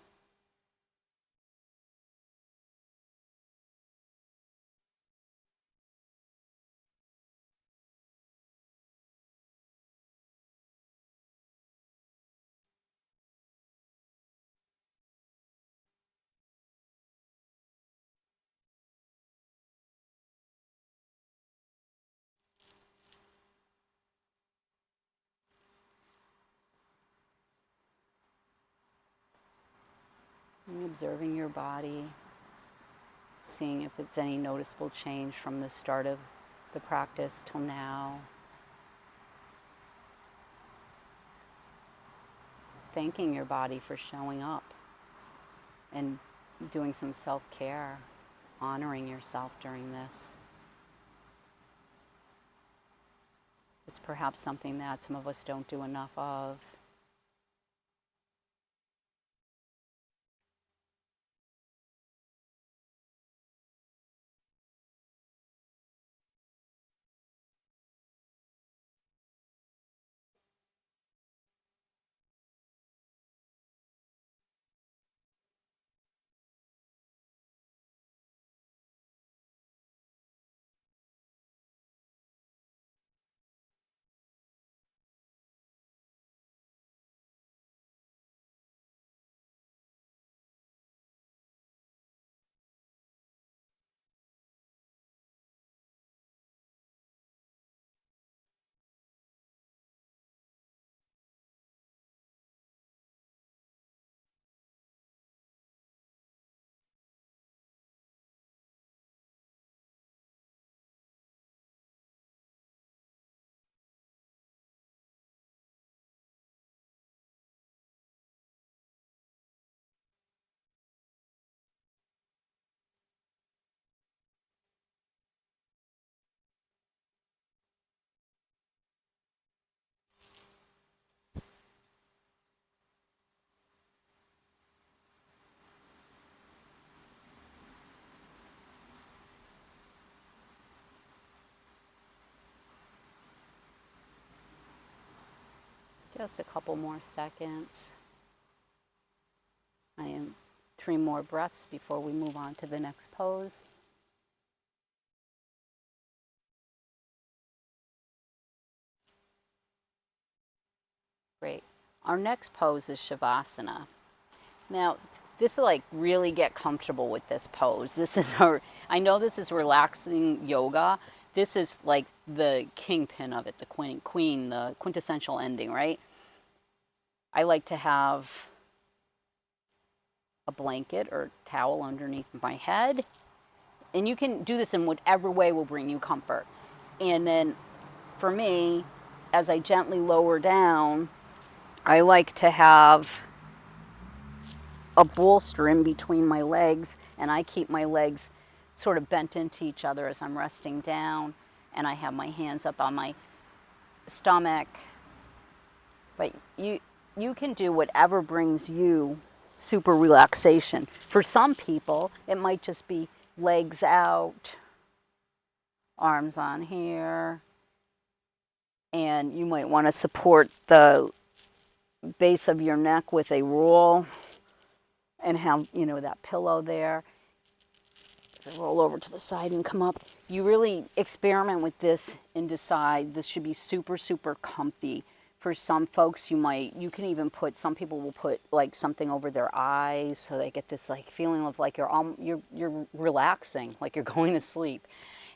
And observing your body, seeing if it's any noticeable change from the start of the practice till now. Thanking your body for showing up and doing some self-care, honoring yourself during this. It's perhaps something that some of us don't do enough of. Just a couple more seconds. I am 3 more breaths before we move on to the next pose. Our next pose is Shavasana. Now, this is like really get comfortable with this pose. This is I know this is relaxing yoga. This is like the kingpin of it, the queen, the quintessential ending, right? I like to have a blanket or towel underneath my head. And you can do this in whatever way will bring you comfort. And then for me, as I gently lower down, I like to have a bolster in between my legs, and I keep my legs sort of bent into each other as I'm resting down, and I have my hands up on my stomach. But you can do whatever brings you super relaxation. For some people, it might just be legs out, arms on here, and you might want to support the base of your neck with a roll and have, that pillow there. So roll over to the side and come up. You really experiment with this and decide this should be super, super comfy. For some folks, you can even some people will put like something over their eyes so they get this like feeling of like you're relaxing, like you're going to sleep.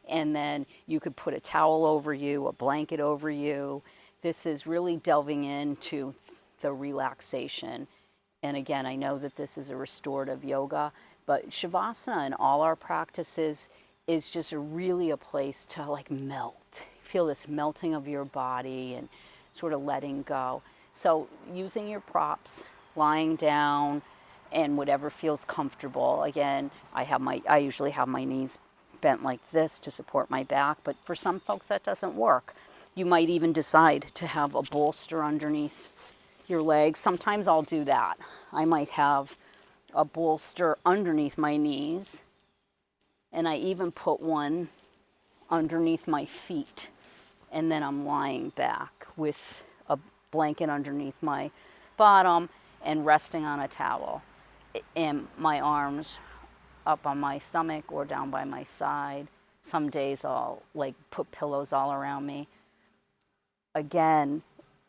And then you could put a towel over you, a blanket over you. This is really delving into the relaxation. And again, I know that this is a restorative yoga, but Shavasana in all our practices is just really a place to like melt. Feel this melting of your body and sort of letting go. So using your props, lying down, and whatever feels comfortable. Again, I usually have my knees bent like this to support my back, but for some folks that doesn't work. You might even decide to have a bolster underneath your legs. Sometimes I'll do that. I might have a bolster underneath my knees, and I even put one underneath my feet, and then I'm lying back with a blanket underneath my bottom and resting on a towel, and my arms up on my stomach or down by my side. Some days I'll like put pillows all around me. Again,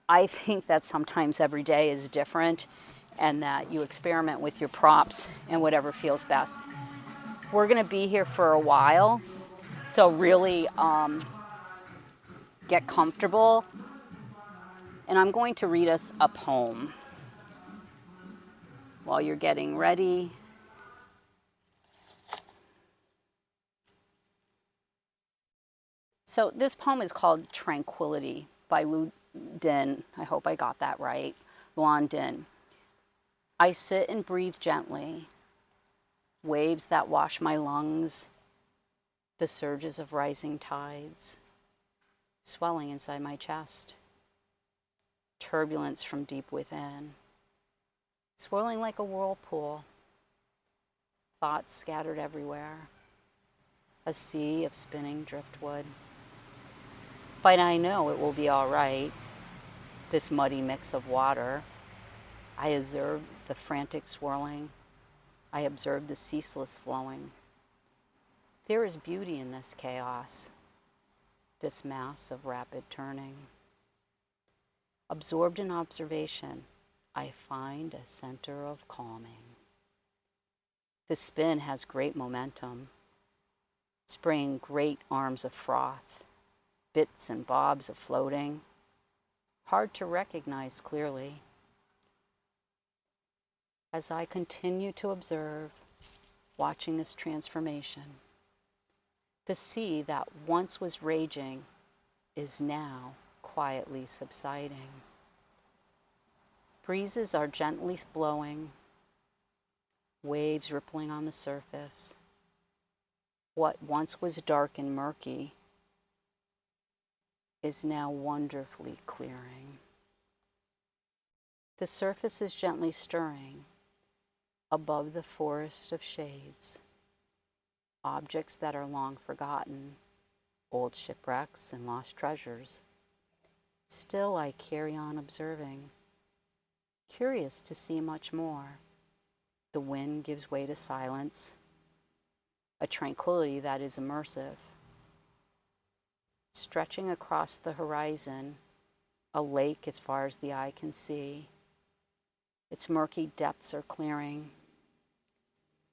I think that sometimes every day is different, and that you experiment with your props and whatever feels best. We're going to be here for a while, so really get comfortable. And I'm going to read us a poem while you're getting ready. So this poem is called Tranquility by Lu Din. I hope I got that right. Luan Din. I sit and breathe gently, waves that wash my lungs, the surges of rising tides, swelling inside my chest, turbulence from deep within, swirling like a whirlpool, thoughts scattered everywhere, a sea of spinning driftwood. But I know it will be all right, this muddy mix of water. I observe the frantic swirling. I observe the ceaseless flowing. There is beauty in this chaos, this mass of rapid turning. Absorbed in observation, I find a center of calming. The spin has great momentum, spraying great arms of froth, bits and bobs of floating, hard to recognize clearly. As I continue to observe, watching this transformation, the sea that once was raging is now quietly subsiding. Breezes are gently blowing, waves rippling on the surface. What once was dark and murky is now wonderfully clearing. The surface is gently stirring above the forest of shades, objects that are long forgotten, old shipwrecks and lost treasures. Still I carry on observing, curious to see much more. The wind gives way to silence, a tranquility that is immersive. Stretching across the horizon, a lake as far as the eye can see, Its murky depths are clearing.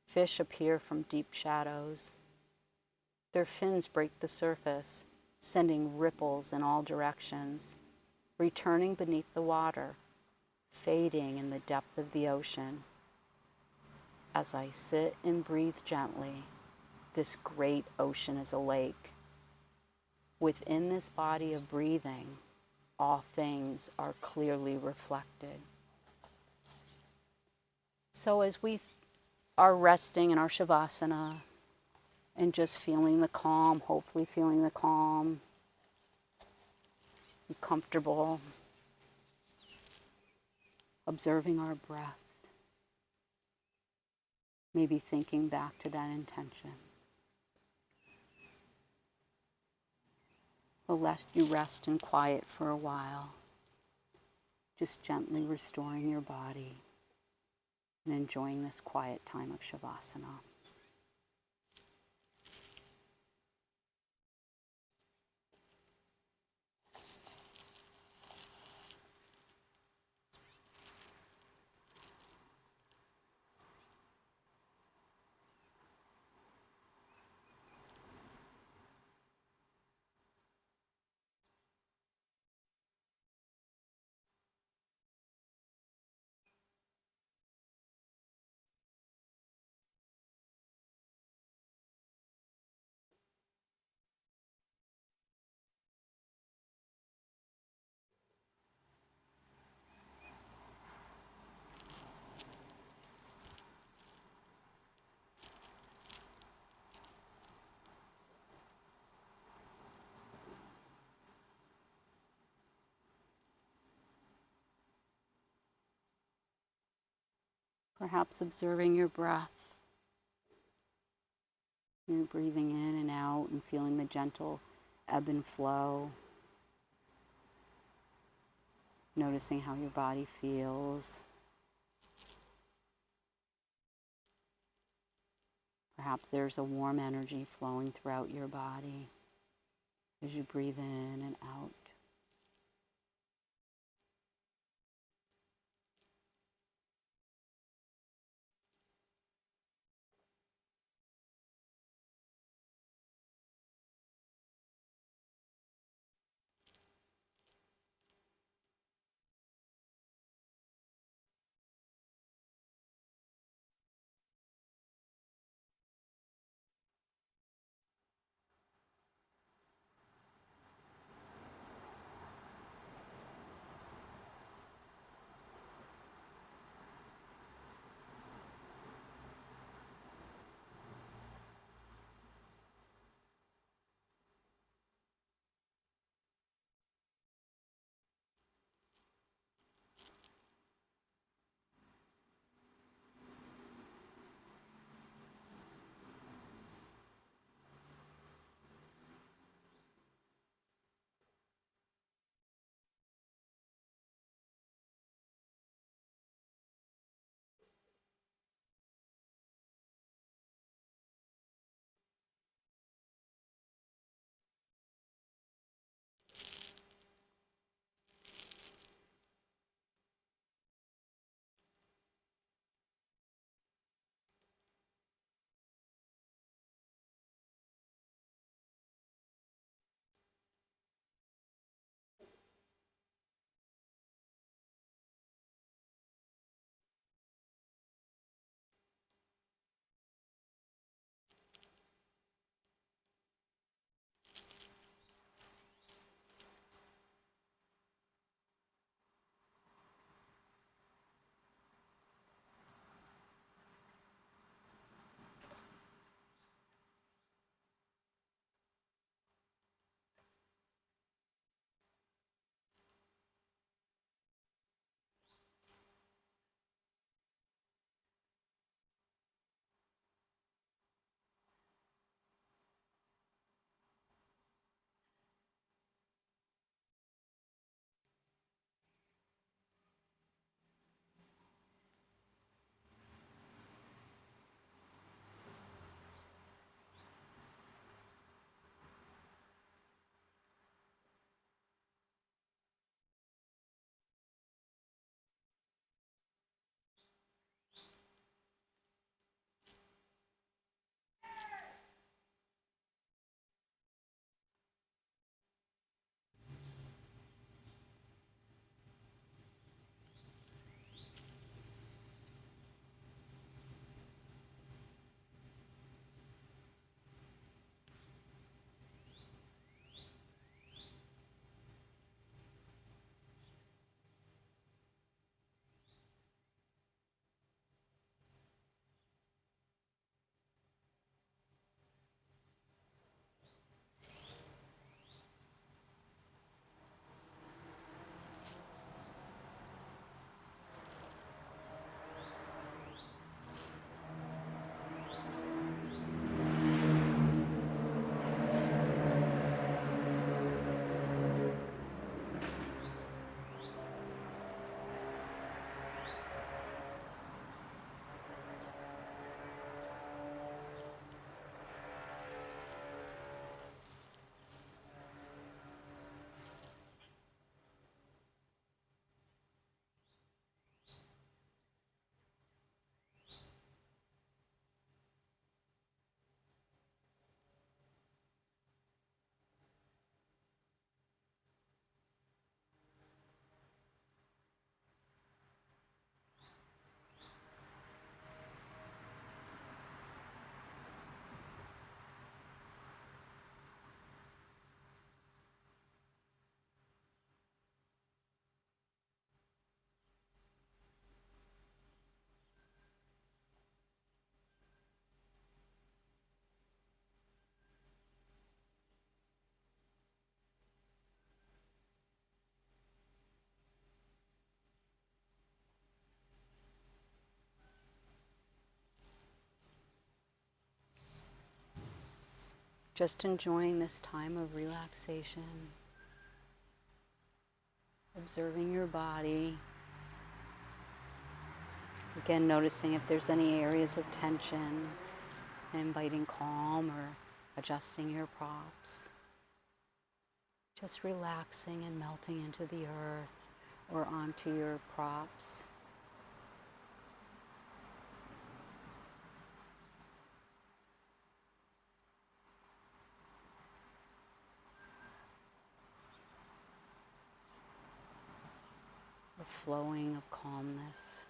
Fish appear from deep shadows. Their fins break the surface, sending ripples in all directions, returning beneath the water, fading in the depth of the ocean. As I sit and breathe gently, this great ocean is a lake. Within this body of breathing, all things are clearly reflected. So as we are resting in our Shavasana and just feeling the calm, hopefully feeling the calm, and comfortable, observing our breath, maybe thinking back to that intention. We'll let you rest in quiet for a while, just gently restoring your body and enjoying this quiet time of Shavasana. Perhaps observing your breath. You're breathing in and out and feeling the gentle ebb and flow. Noticing how your body feels. Perhaps there's a warm energy flowing throughout your body as you breathe in and out. Just enjoying this time of relaxation, observing your body. Again, noticing if there's any areas of tension, and inviting calm or adjusting your props. Just relaxing and melting into the earth or onto your props. The flowing of calmness.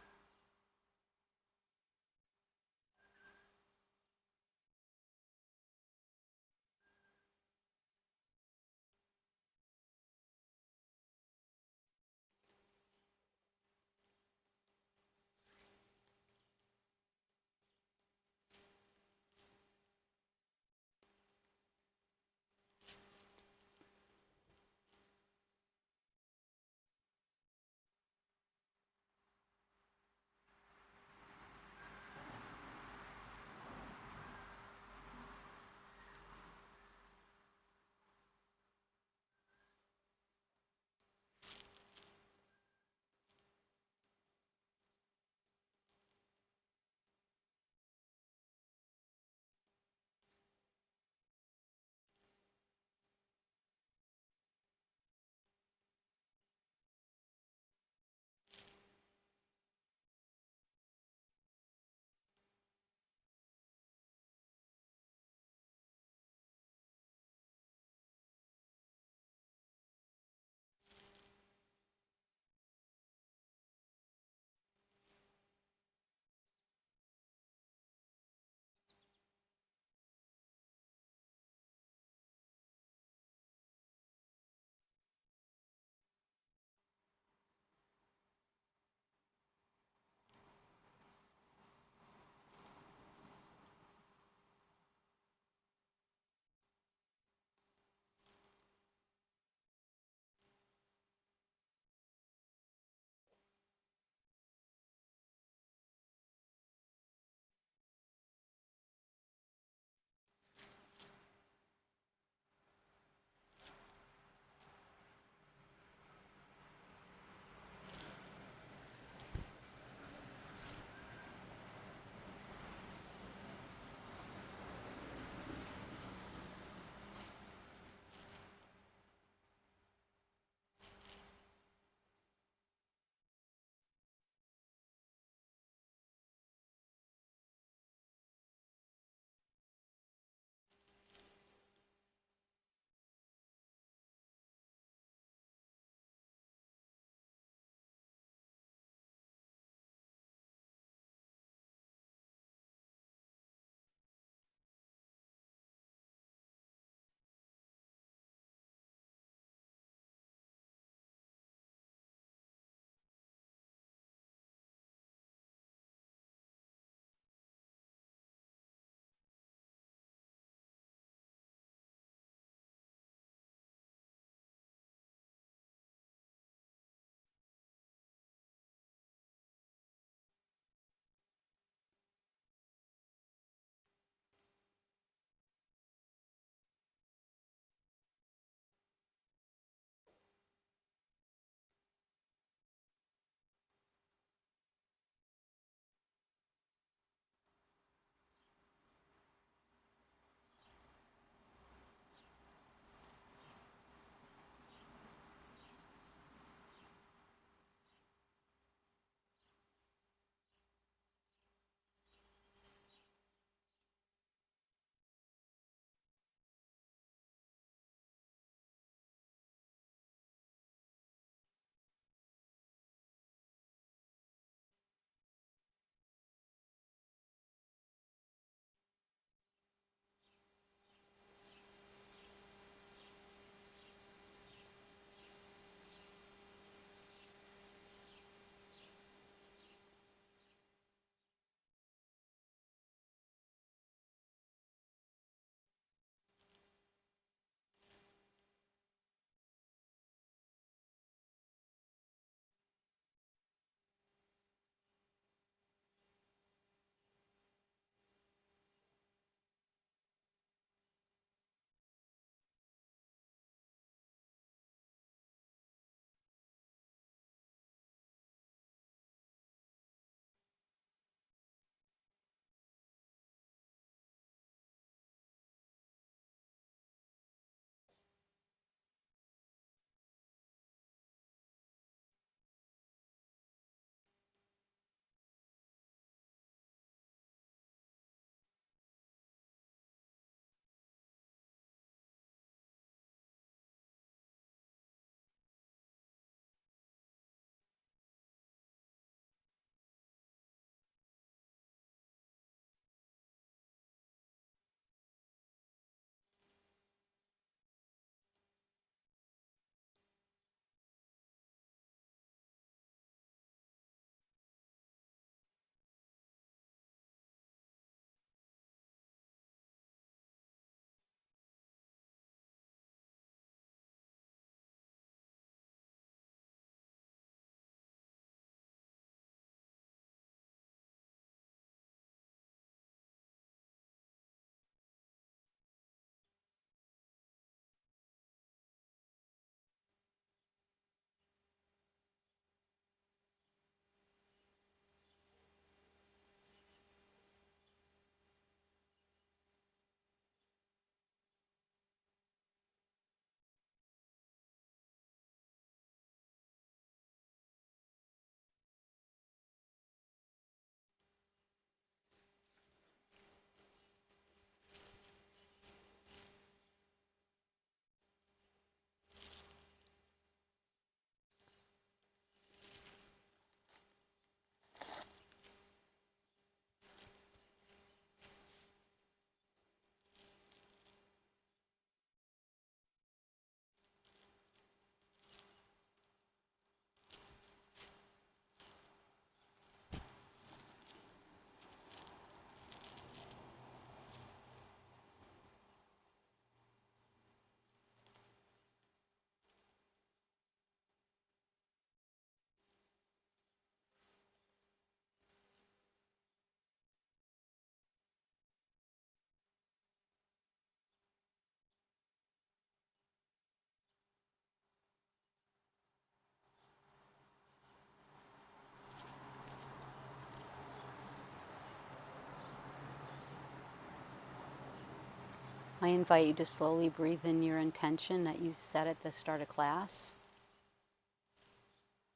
I invite you to slowly breathe in your intention that you set at the start of class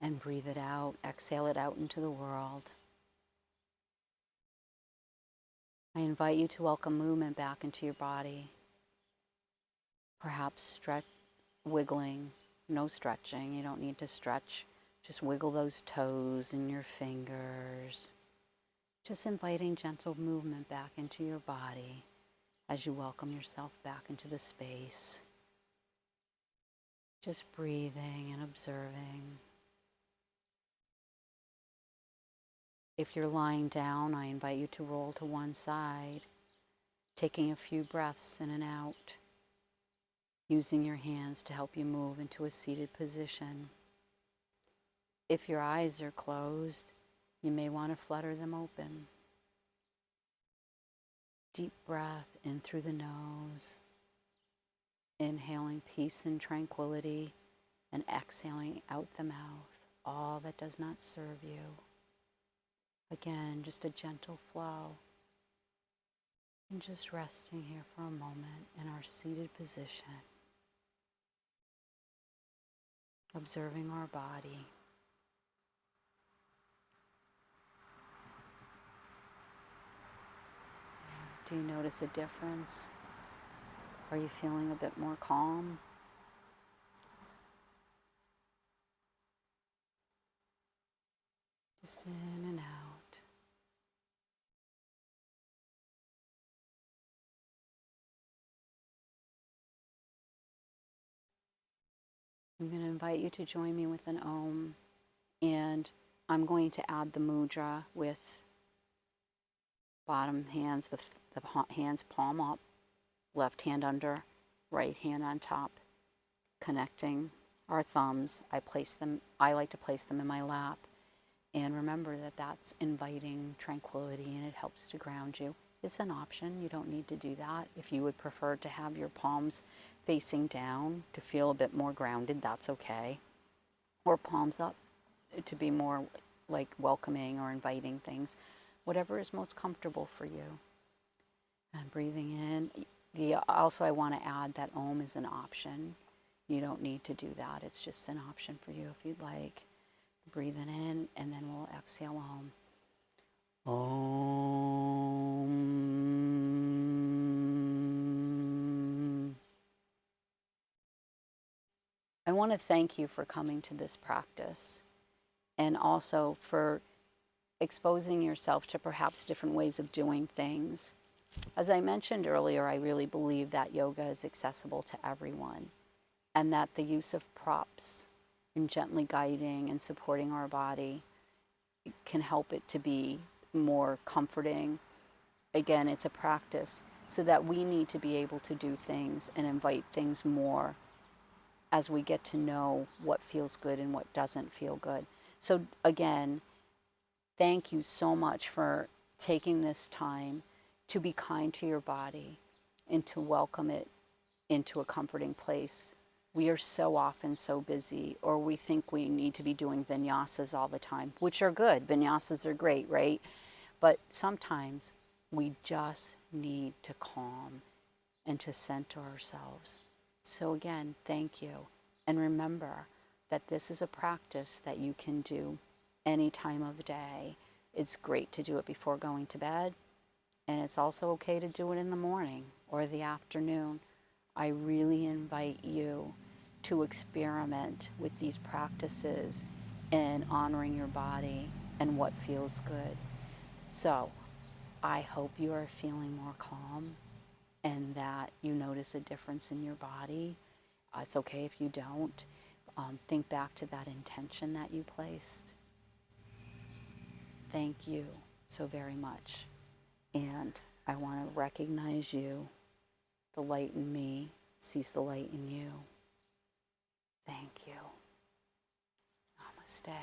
and breathe it out, exhale it out into the world. I invite you to welcome movement back into your body. Perhaps stretch, wiggling, no stretching, you don't need to stretch. Just wiggle those toes and your fingers. Just inviting gentle movement back into your body as you welcome yourself back into the space. Just breathing and observing. If you're lying down, I invite you to roll to one side, taking a few breaths in and out, using your hands to help you move into a seated position. If your eyes are closed, you may want to flutter them open. Deep breath in through the nose, inhaling peace and tranquility, and exhaling out the mouth all that does not serve you. Again, just a gentle flow. And just resting here for a moment in our seated position, observing our body. Do you notice a difference? Are you feeling a bit more calm? Just in and out. I'm going to invite you to join me with an Om, and I'm going to add the mudra with bottom hands, the hands palm up, left hand under, right hand on top, connecting our thumbs. I like to place them in my lap. And remember that that's inviting tranquility and it helps to ground you. It's an option. You don't need to do that. If you would prefer to have your palms facing down to feel a bit more grounded, that's okay. Or palms up to be more like welcoming or inviting things. Whatever is most comfortable for you. And breathing in. Also, I want to add that Om is an option. You don't need to do that. It's just an option for you if you'd like. Breathing in, and then we'll exhale Om. Om. I want to thank you for coming to this practice and also for exposing yourself to perhaps different ways of doing things. As I mentioned earlier, I really believe that yoga is accessible to everyone and that the use of props and gently guiding and supporting our body can help it to be more comforting. Again, it's a practice so that we need to be able to do things and invite things more as we get to know what feels good and what doesn't feel good. So again, thank you so much for taking this time to be kind to your body and to welcome it into a comforting place. We are so often so busy, or we think we need to be doing vinyasas all the time, which are good. Vinyasas are great, right? But sometimes we just need to calm and to center ourselves. So again, thank you. And remember that this is a practice that you can do any time of day. It's great to do it before going to bed, and it's also okay to do it in the morning or the afternoon. I really invite you to experiment with these practices and honoring your body and what feels good. So I hope you are feeling more calm and that you notice a difference in your body. It's okay if you don't. Think back to that intention that you placed. Thank you so very much. And I want to recognize you. The light in me sees the light in you. Thank you. Namaste.